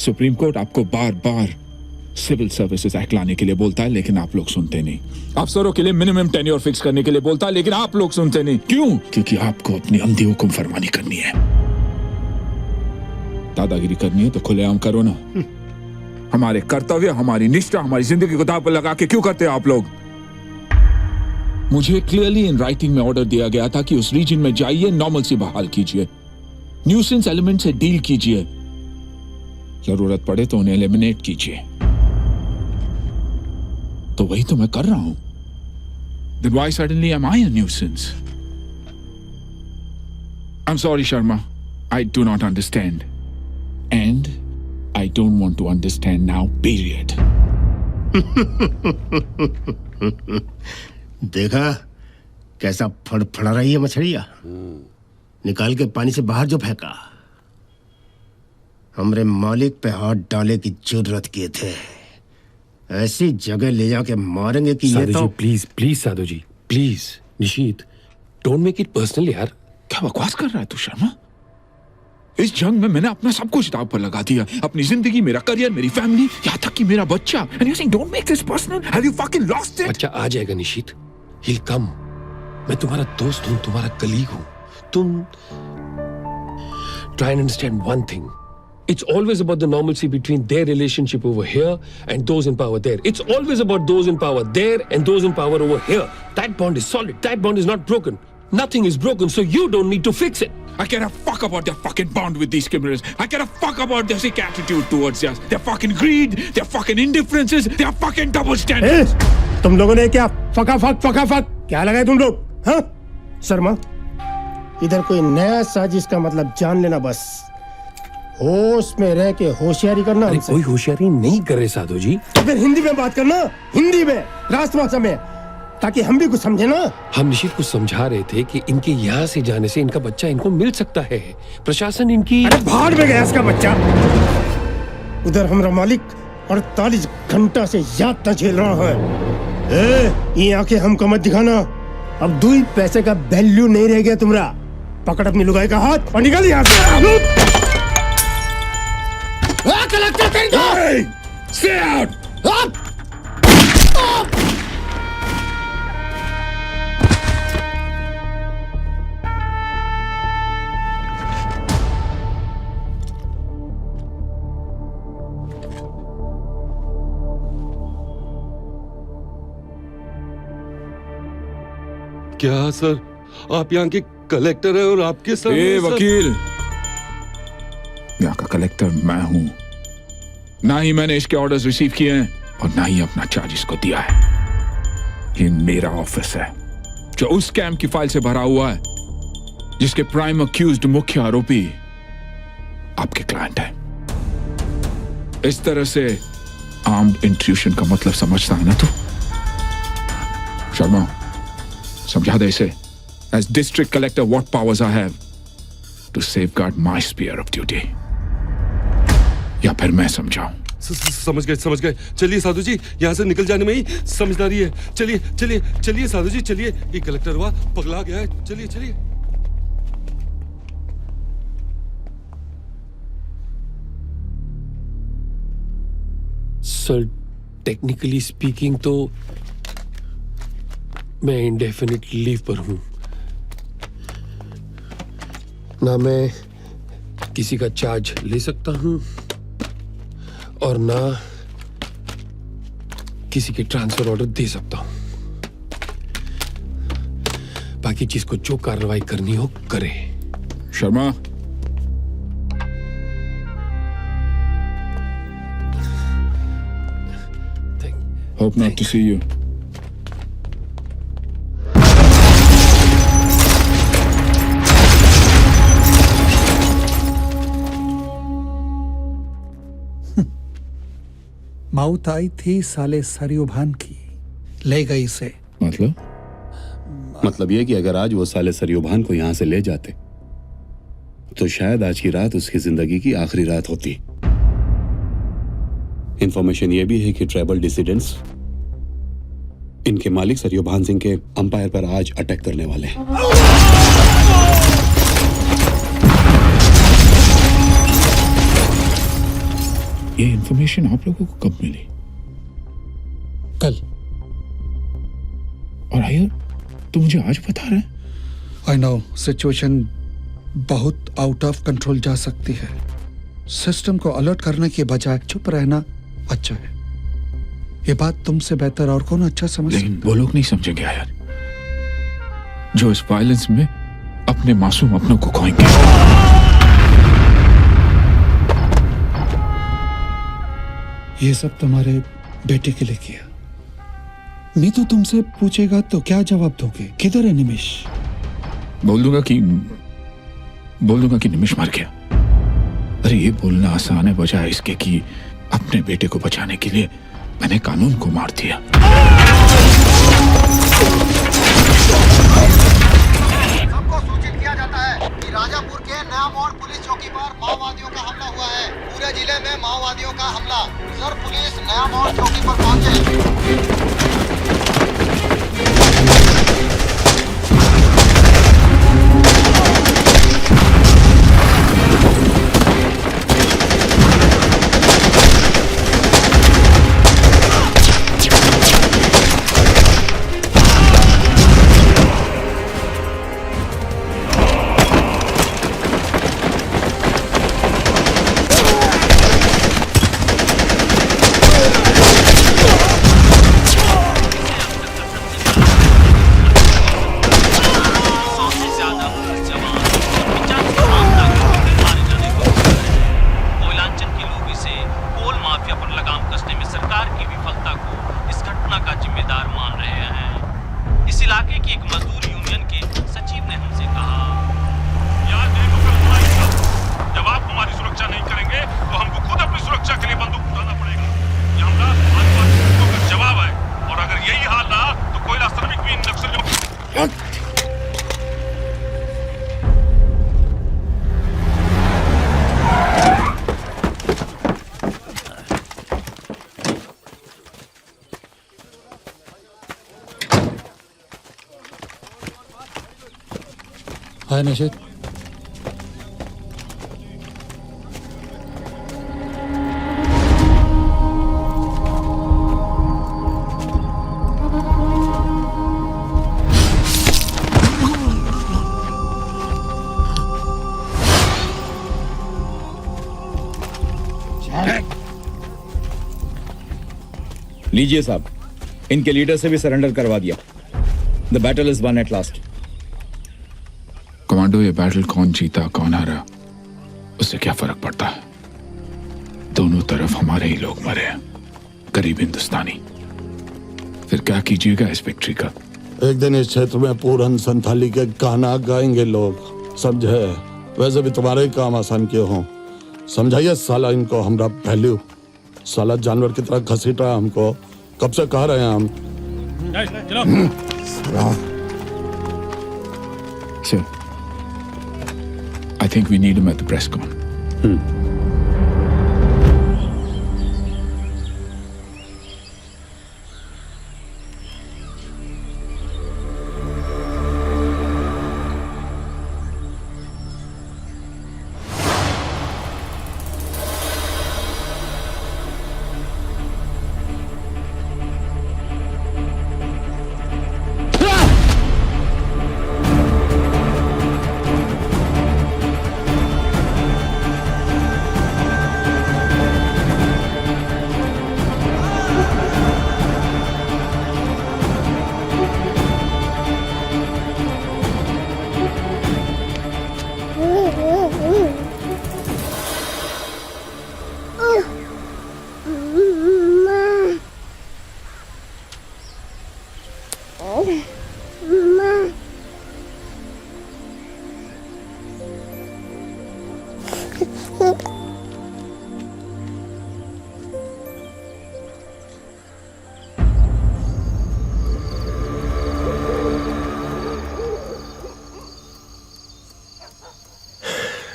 सुप्रीम कोर्ट आपको बार बार सिविल सर्विसेज एक्ट लाने के लिए बोलता है, लेकिन आप लोग सुनते नहीं। अफसरों के लिए मिनिमम टेन्योर फिक्स करने के लिए बोलता है, लेकिन आप लोग सुनते नहीं। क्यों? क्योंकि आपको अपनी अंधी हुक्म फरमानी करनी है। दादागिरी करनी है तो खुलेआम करो ना। हमारे कर्तव्य, हमारी निष्ठा, हमारी जिंदगी को दांव पर लगा के क्यों करते हैं आप लोग? मुझे क्लियरली इन राइटिंग में ऑर्डर दिया गया था कि उस रीजन में जाइए, नॉर्मल सी बहाल कीजिए, न्यूसेंस एलिमेंट से डील कीजिए, जरूरत पड़े तो उन्हें एलिमिनेट कीजिए। तो वही तो मैं कर रहा हूं। Then why suddenly am I a nuisance? I'm sorry, Sharma. I do not understand. And I don't want to understand now, period. देखा कैसा फड़फड़ा रही है मछलियां? निकाल के पानी से बाहर जो फेंका। हमरे मालिक पे हाथ डाले की जरूरत किए थे। ऐसी जगह ले जाके मारेंगे कि ये तो please please Sadhu ji please. Nishit don't make it personal यार। क्या बकवास कर रहा है तू शर्मा? इस जंग में मैंने अपना सब कुछ दांव पर लगा दिया, अपनी जिंदगी, मेरा करियर, मेरी फैमिली, यहाँ तक कि मेरा बच्चा। And you're saying don't make this personal? Have you fucking lost it? बच्चा आ जाएगा निशीत। He'll come। मैं तुम्हारा दोस्त हूँ, तुम्हारा कलीग हूँ। तुम try and understand one thing. It's always about the normalcy between their relationship over here and those in power there. It's always about those in power there and those in power over here. That bond is solid. That bond is not broken. Nothing is broken, so you don't need to fix it. I care a fuck about their fucking bond with these criminals. I care a fuck about their sick attitude towards us. Their fucking greed, their fucking indifferences, their fucking double standards. तुम लोगों ने क्या फका क्या लगाए तुम लोग? हाँ? शर्मा, इधर कोई नया साजिश का मतलब जान लेना बस। होश में रह के होशियारी करना। अरे कोई होशियारी नहीं कर रहे साधु जी। तो फिर हिंदी में बात करना, हिंदी में, राष्ट्रभाषा में, ताकि हम भी कुछ समझे ना। हम निश्चित कुछ समझा रहे थे कि इनके यहाँ से जाने से इनका बच्चा इनको मिल सकता है। प्रशासन इनकी अरे बाहर में गया इसका बच्चा। उधर हमारा मालिक 48 घंटा से याद न झेल रहा है। ये आंखें हमको मत दिखाना। अब 2 पैसे का वैल्यू नहीं रह गया तुम्हारा। पकड़ अपनी लुगाई का हाथ और निकल यहाँ से। Stay out! क्या सर, आप यहाँ के कलेक्टर हैं और आपके सर वकील, यहाँ का कलेक्टर मैं हूँ। ना ही मैंने इसके ऑर्डर्स रिसीव किए हैं और ना ही अपना चार्ज इसको दिया है। ये मेरा ऑफिस है जो उस स्कैम की फाइल से भरा हुआ है जिसके प्राइम अक्यूज्ड मुख्य आरोपी आपके क्लाइंट है। इस तरह से आर्म्ड इंट्रूशन का मतलब समझता है ना तू? शर्मा, समझा दे इसे। As district collector, what powers I have to safeguard my sphere of duty? या फिर मैं समझाऊं? समझ गए। चलिए साधु जी, यहाँ से निकल जाने में ही समझदारी है। चलिए साधु जी, चलिए। ये कलेक्टर हुआ पगला गया है। चलिए। सर, टेक्निकली स्पीकिंग तो मैं इंडेफिनिट लीव पर हूं। ना मैं किसी का चार्ज ले सकता हूं और ना किसी के ट्रांसफर ऑर्डर दे सकता हूं। बाकी जिसको जो कार्रवाई करनी हो करे। Sharma, hope not to see you. Mouth I थी साले सरयू भान की, ले गई इसे। मतलब ये कि अगर आज वो साले सरयू भान को यहां से ले जाते तो शायद आज की रात उसकी जिंदगी की आखिरी रात होती। इंफॉर्मेशन ये भी है कि ट्राइबल डिसिडेंट्स इनके मालिक सरयू भान सिंह के अंपायर पर आज अटैक करने वाले हैं। ये इंफॉर्मेशन आप लोगों को कब मिली? कल। और आयर, तू मुझे आज बता रहा है? आई नो, सिचुएशन बहुत आउट ऑफ कंट्रोल जा सकती है। सिस्टम को अलर्ट करने के बजाय चुप रहना अच्छा है। ये बात तुमसे बेहतर और कौन अच्छा समझ सकता? लेकिन वो लोग नहीं समझेंगे यार, जो इस वायलेंस में अपने मासूम अपनों को खोएंगे। ये सब तुम्हारे बेटे के लिए किया। मीतू तुमसे पूछेगा तो क्या जवाब दोगे? किधर है निमिष? बोल दूंगा कि निमिष मर गया। अरे ये बोलना आसान है बजाय इसके कि अपने बेटे को बचाने के लिए मैंने कानून को मार दिया। सबको सूचित किया जाता है कि राजापुर के नया मोड़ पुलिस चौकी पर माओवादियों का हमला हुआ है। पूरे जिले में माओवादियों का हमला। सर पुलिस नया मोड़ चौकी पर पहुंचे। हाय निशित। लीजिए साहब, इनके लीडर से भी सरेंडर करवा दिया। The battle is one at last. Commando, ये बैटल कौन जीता कौन हारा उससे क्या फर्क पड़ता है? दोनों तरफ हमारे ही लोग मरे हैं, करीब हिंदुस्तानी। फिर क्या कीजिएगा इस विक्ट्री का? एक दिन इस क्षेत्र में पूरन संथाली के गाना गाएंगे लोग, समझे? वैसे भी तुम्हारे ही काम आसान किए हों। समझाइए साला इनको हमरा वैल्यू। साला जानवर की तरह घसीट रहा है हमको। कब से कह रहे हैं हम। Sir, I think we need him at the press con.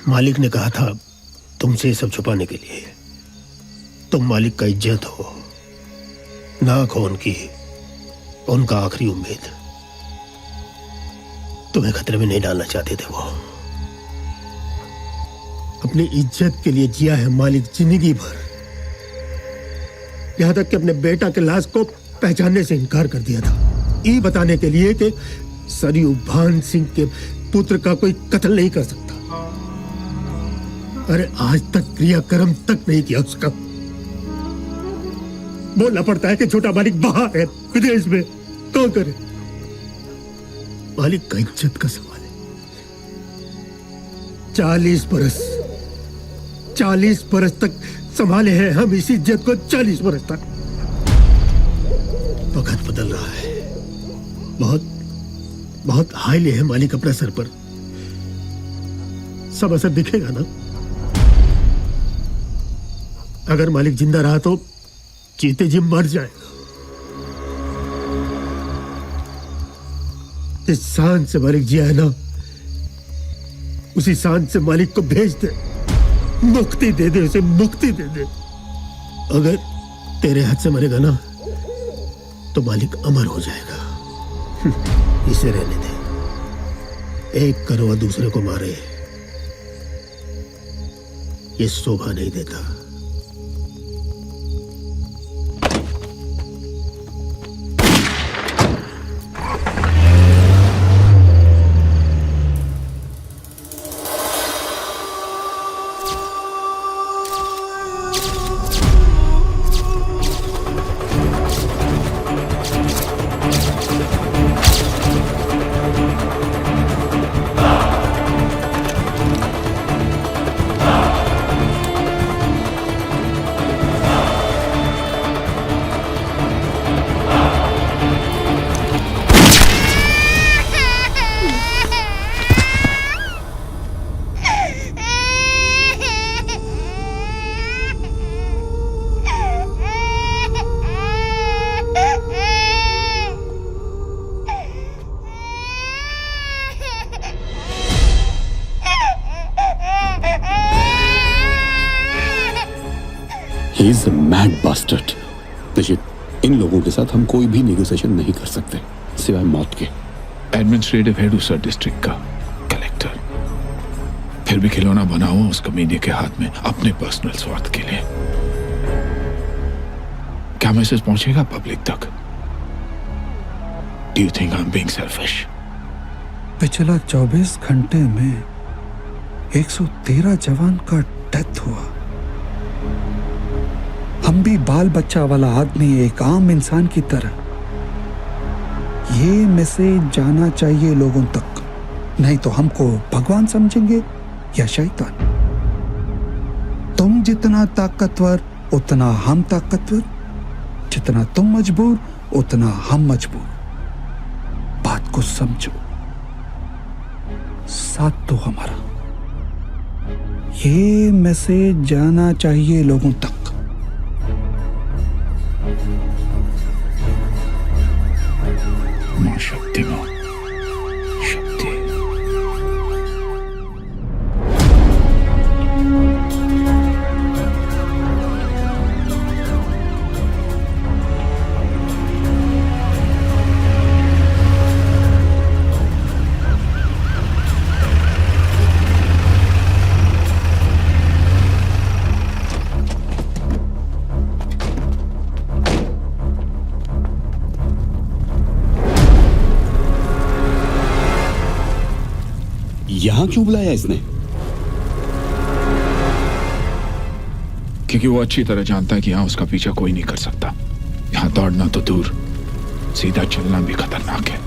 मालिक ने कहा था तुमसे ये सब छुपाने के लिए। तुम मालिक का इज्जत हो, नाक हो उनकी, उनका आखिरी उम्मीद। तुम्हें खतरे में नहीं डालना चाहते थे वो। अपनी इज्जत के लिए जिया है मालिक जिंदगी भर, यहां तक कि अपने बेटा के लाश को पहचानने से इनकार कर दिया था, ये बताने के लिए कि सरयू भान सिंह के पुत्र का कोई कत्ल नहीं कर सकता। अरे आज तक क्रियाक्रम तक नहीं किया उसका। बोलना पड़ता है कि छोटा मालिक बाहर है, विदेश में। कौन करे? मालिक का इज्जत का सवाल है। 40 बरस तक संभाले हैं हम इस इज्जत को। 40 बरस तक वक्त बदल रहा है। बहुत बहुत हाईली है मालिक अपने सर पर। सब असर दिखेगा ना। अगर मालिक जिंदा रहा तो जीते जी मर जाएगा। जिस शान से मालिक जिया है ना, उसी शान से मालिक को भेज दे, मुक्ति दे दे, उसे मुक्ति दे दे। अगर तेरे हाथ से मरेगा ना तो मालिक अमर हो जाएगा। इसे रहने दे। एक करवा दूसरे को मारे, ये शोभा नहीं देता। He is a mad bastard. निश्चित, इन लोगों के साथ हम कोई भी नेगोशिएशन नहीं कर सकते सिवाय मौत के। एडमिनिस्ट्रेटिव हेड उस डिस्ट्रिक्ट का कलेक्टर, फिर भी खिलौना बना हुआ उस कमीने के हाथ में अपने पर्सनल स्वार्थ के लिए। क्या मैसेज पहुंचेगा पब्लिक तक? Do you think I'm being selfish? पिछला 24 घंटे में 113 जवान का डेथ हुआ। हम भी बाल बच्चा वाला आदमी, एक आम इंसान की तरह। ये मैसेज जाना चाहिए लोगों तक, नहीं तो हमको भगवान समझेंगे या शैतान। तुम जितना ताकतवर उतना हम ताकतवर, जितना तुम मजबूर उतना हम मजबूर। बात को समझो, साथ दो हमारा। ये मैसेज जाना चाहिए लोगों तक। मां शक्ति, मां शक्ति। यहां क्यों बुलाया इसने? क्योंकि वो अच्छी तरह जानता है कि यहां उसका पीछा कोई नहीं कर सकता। यहां दौड़ना तो दूर, सीधा चलना भी खतरनाक है।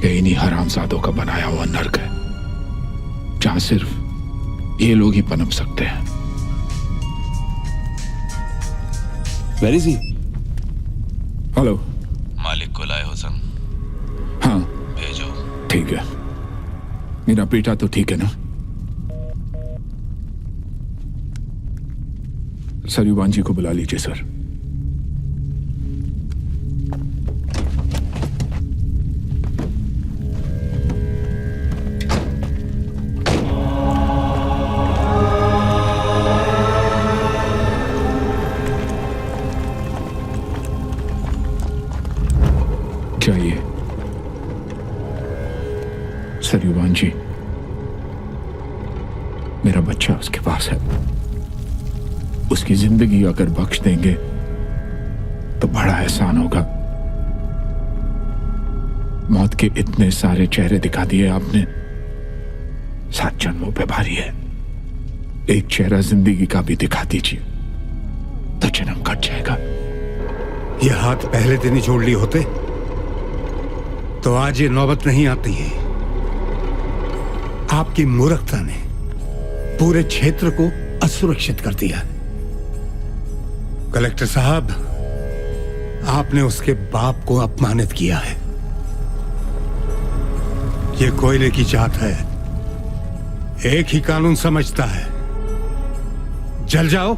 ये इन्हीं हरामजादों का बनाया हुआ नर्क है, जहां सिर्फ ये लोग ही पनप सकते हैं। Where is he? हेलो, मालिक को लाए हो सन? हाँ भेजो। ठीक है। मेरा बेटा तो ठीक है ना? सरयुवान जी को बुला लीजिए सर। चाहिए सरयुवान जी, मेरा बच्चा उसके पास है। उसकी जिंदगी अगर बख्श देंगे तो बड़ा एहसान होगा। मौत के इतने सारे चेहरे दिखा दिए आपने, 7 जन्मों पे भारी है। एक चेहरा जिंदगी का भी दिखा दीजिए तो जन्म कट जाएगा। ये हाथ पहले दिन ही जोड़ लिए होते तो आज ये नौबत नहीं आती है। आपकी मूर्खता ने पूरे क्षेत्र को असुरक्षित कर दिया। कलेक्टर साहब, आपने उसके बाप को अपमानित किया है। ये कोयले की जात है, एक ही कानून समझता है, जल जाओ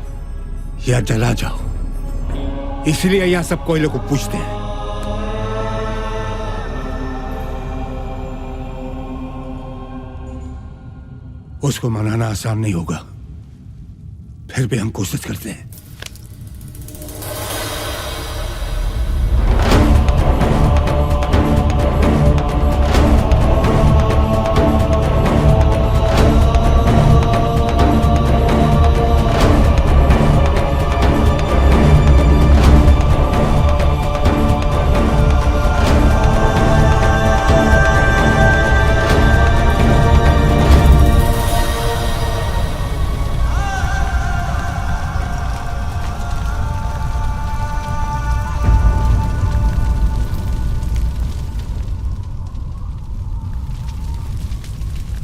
या जला जाओ। इसलिए यहां सब कोयले को पूछते हैं। उसको मनाना आसान नहीं होगा, फिर भी हम कोशिश करते हैं।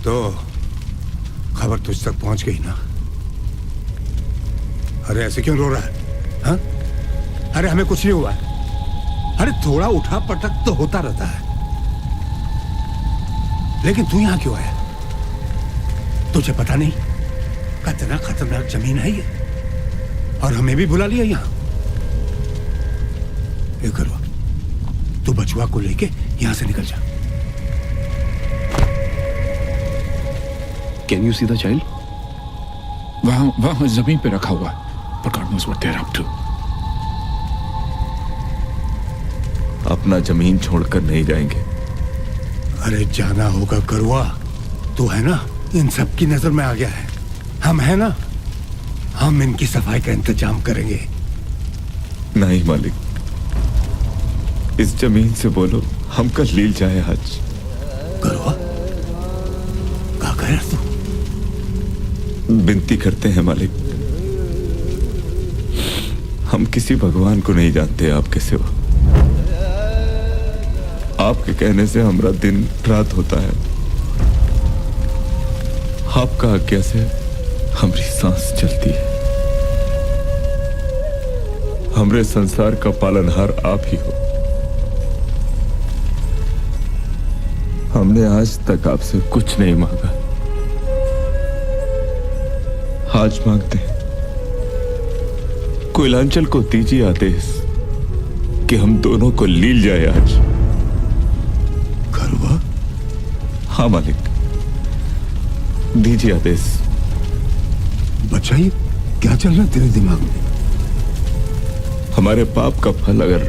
तो खबर तुझ तक पहुंच गई ना? अरे ऐसे क्यों रो रहा है? हाँ? अरे हमें कुछ नहीं हुआ। अरे थोड़ा उठा पटक तो होता रहता है, लेकिन तू यहां क्यों आया? तुझे पता नहीं कितना खतरनाक जमीन है ये, और हमें भी बुला लिया यहां। ये करो, तू बचुआ को लेके यहां से निकल जा। Can you see the child? वहां जमीन पे रखा हुआ, but God knows what they're up to. अपना जमीन छोड़कर नहीं जाएंगे। अरे जाना होगा करुआ, तू है ना, इन सब की नजर में आ गया है। हम है ना, हम इनकी सफाई का इंतजाम करेंगे। नहीं मालिक, इस जमीन से बोलो हम कल लील जाए आज। करुआ, क्या कह रहा तू? विनती करते हैं मालिक, हम किसी भगवान को नहीं जानते आपके सिवा। आपके कहने से हमारा दिन रात होता है, आपका आज्ञा से हमारी सांस चलती है। हमरे संसार का पालनहार आप ही हो। हमने आज तक आपसे कुछ नहीं मांगा, आज मांगते हैं। कोयलांचल को दीजिए आदेश कि हम दोनों को लील जाए आज। करुआ? हाँ मालिक, दीजिए आदेश। बच्चा, ये क्या चल रहा है तेरे दिमाग में? हमारे पाप का फल अगर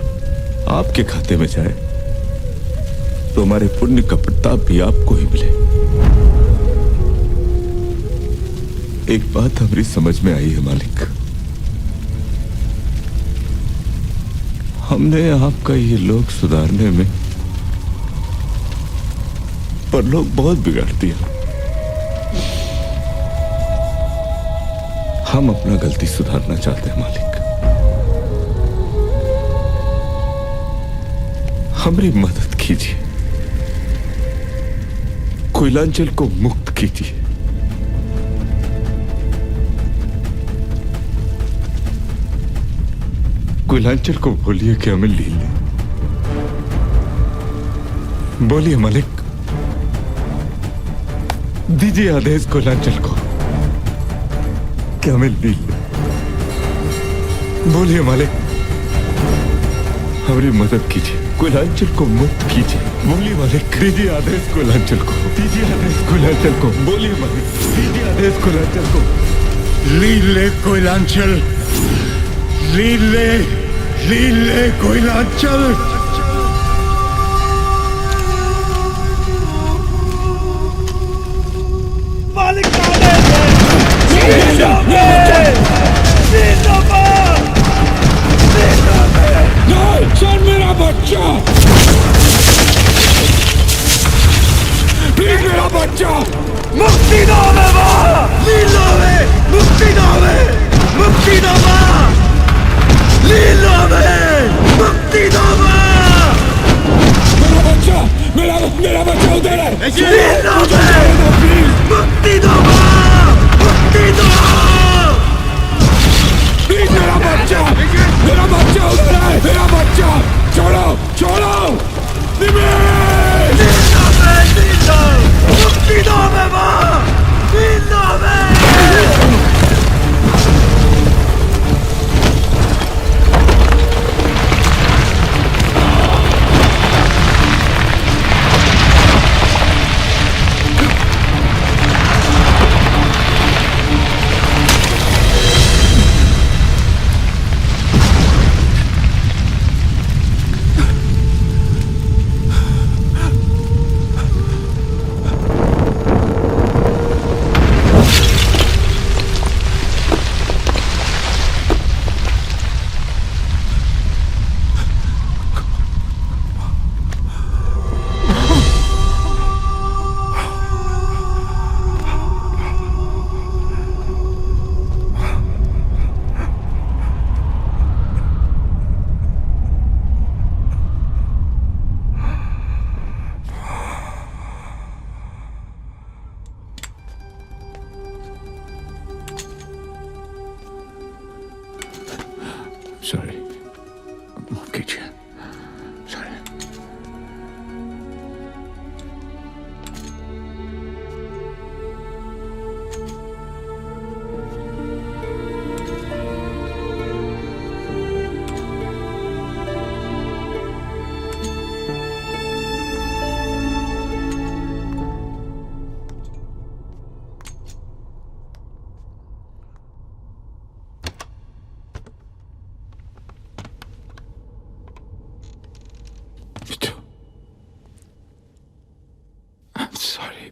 आपके खाते में जाए तो हमारे पुण्य का प्रताप भी आपको ही मिले। एक बात हमारी समझ में आई है मालिक, हमने आपका ये लोग सुधारने में पर लोग बहुत बिगाड़ दिया। हम अपना गलती सुधारना चाहते हैं मालिक, हमारी मदद कीजिए, कोयलांचल को मुक्त कीजिए। कोयलांचल को बोलिए कि हमें लील ले। बोलिए मालिक, दीजिए आदेश कोयलांचल को कि हमें लील ले। बोलिए मालिक, हमारी मदद कीजिए, कोयलांचल को मुक्त कीजिए। बोलिए मालिक, दीजिए आदेश कोयलांचल को, दीजिए आदेश कोयलांचल को। बोलिए मालिक, दीजिए आदेश कोयलांचल को। लील ले कोयलांचल, लील ले कोयलांचल। मालिक चल मेरा बच्चा, प्लीज मेरा बच्चा, मुक्ति दो हमें, लीलो में मुक्ति दो हमें, मुक्ति दो लीलो में मुक्ति दो। मेरा बच्चा, मेरा बच्चा उधर है। लीलो में मुक्ति दो, मुक्ति दो। प्लीज मेरा बच्चा उधर है, मेरा बच्चा। सॉरी, माफ कीजिए। सॉरी। I'm sorry.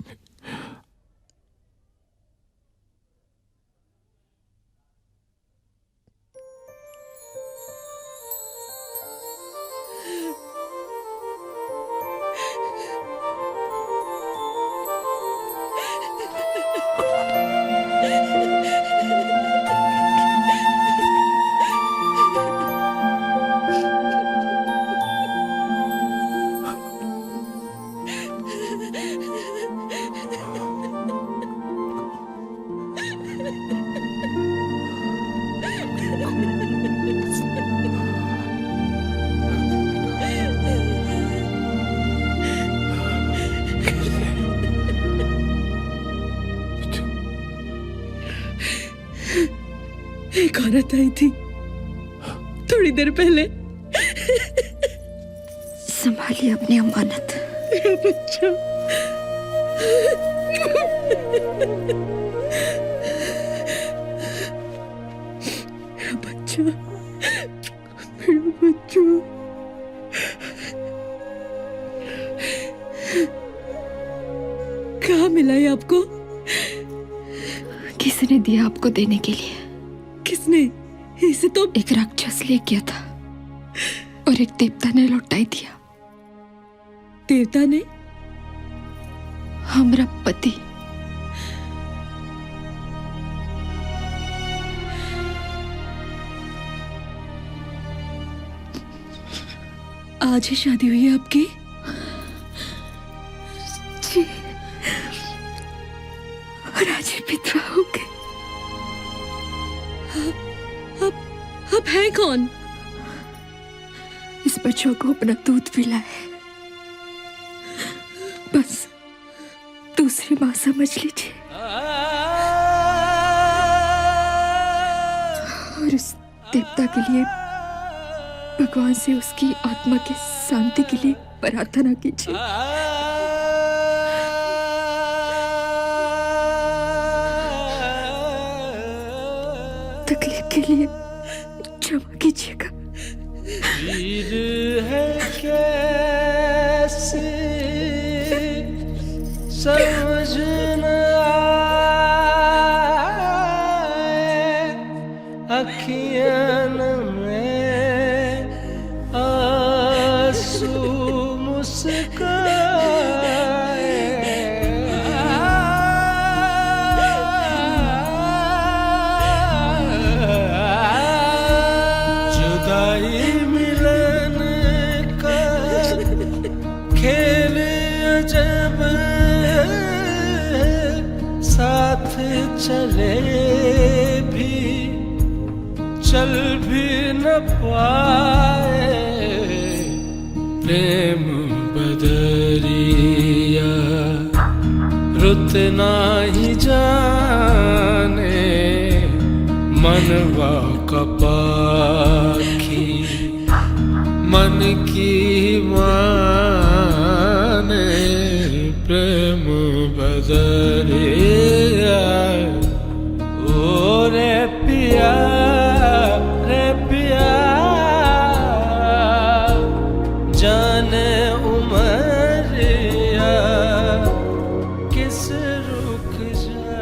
एक औरत आई थी थोड़ी देर पहले। संभालिए अपनी अमानत। मेरा बच्चा, मेरा बच्चा, मेरा बच्चा। कहाँ मिला ये आपको? किसने दिया आपको देने के लिए? किसने? इसे तो एक राक्षस ले गया था और एक देवता ने लौटाई दिया। देवता ने? हमारा पति। आज ही शादी हुई है आपकी? जी, और आज ही पितरा हो गए। अब है कौन? इस बच्चों को अपना दूध पिलाए, बस दूसरी माँ समझ लीजिए। और उस देवता के लिए भगवान से उसकी आत्मा की शांति के लिए प्रार्थना कीजिए। तकलीफ के लिए क्षमा कीजिएगा। समझ न आए अखियाँ में आंसू मुस्काए। जुदाई मिलन का खेल अजब, साथ चले भी चल भी न पाए। प्रेम बदरिया रुत नाही जाने मनवा कपाखी मन की माने प्रेम बदरिया ओ रे पिया जाने उमरिया किस रुख जा।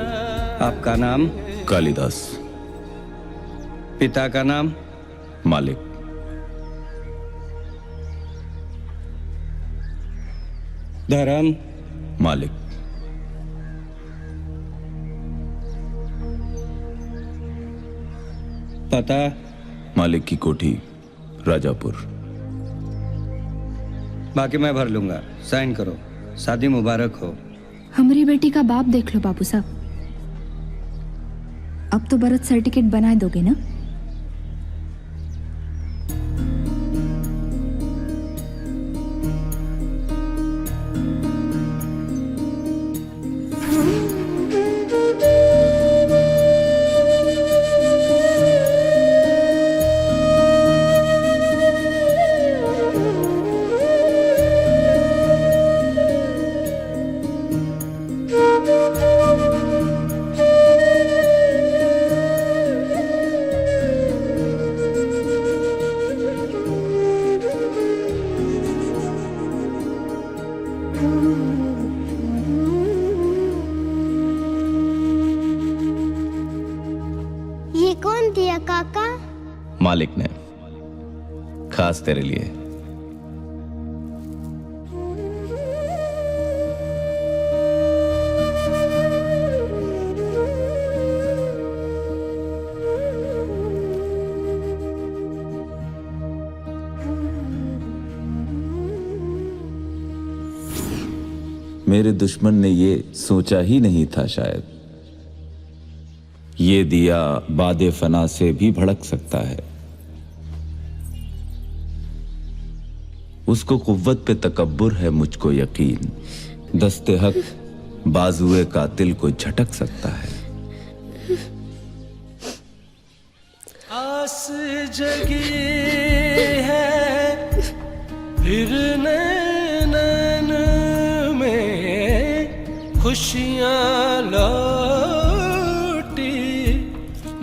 आपका नाम? कालिदास। पिता का नाम? मालिक। धर्म? मालिक। पता? मालिक की कोठी, राजापुर। बाकी मैं भर लूंगा, साइन करो। शादी मुबारक हो। हमारी बेटी का बाप देख लो बाबू साहब। अब तो बर्थ सर्टिफिकेट बना दोगे ना? ये कौन दिया काका? मालिक ने, खास तेरे लिए। मेरे दुश्मन ने ये सोचा ही नहीं था शायद, ये दिया बादे फना से भी भड़क सकता है। उसको कुव्वत पे तकब्बुर है, मुझको यकीन दस्ते हक बाजुए कातिल को झटक सकता है। आस जगी है फिर नैनन में खुशियां लौटी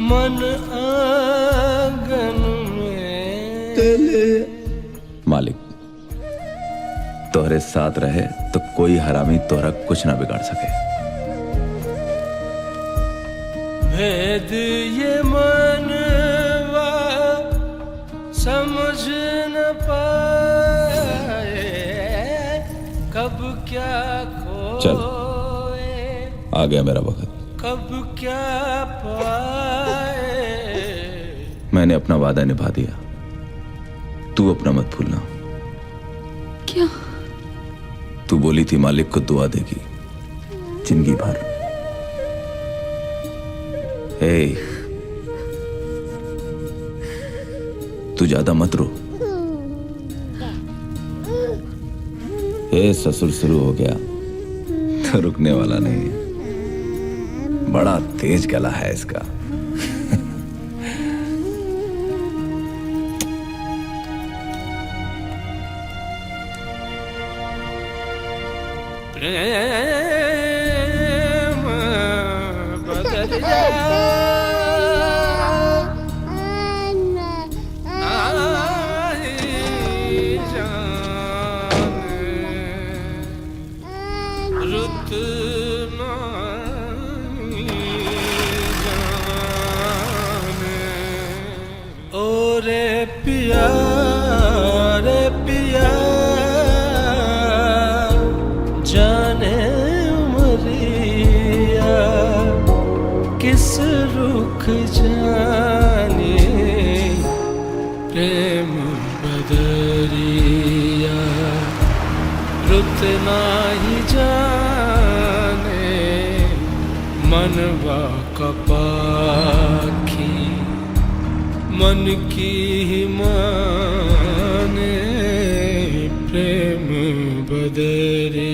मन आंगन में। मालिक तोहरे साथ रहे तो कोई हरामी तोहरा कुछ ना बिगाड़ सके। भेद ये मनवा समझ न पाए कब क्या चल आ गया मेरा वक्त। कब क्या पाए। मैंने अपना वादा निभा दिया, तू अपना मत भूलना। क्या? तू बोली थी मालिक को दुआ देगी जिंदगी भर। हे तू ज्यादा मत रो। हे ससुर शुरू हो गया तो रुकने वाला नहीं है। बड़ा तेज गला है इसका। प्रेम बदल रुत ओ रे पिया रे पिया जाने उमरिया किस रुख जाने प्रेम बदरिया रुत नाही जाने मनवा कपाखी मन की माने प्रेम बदरे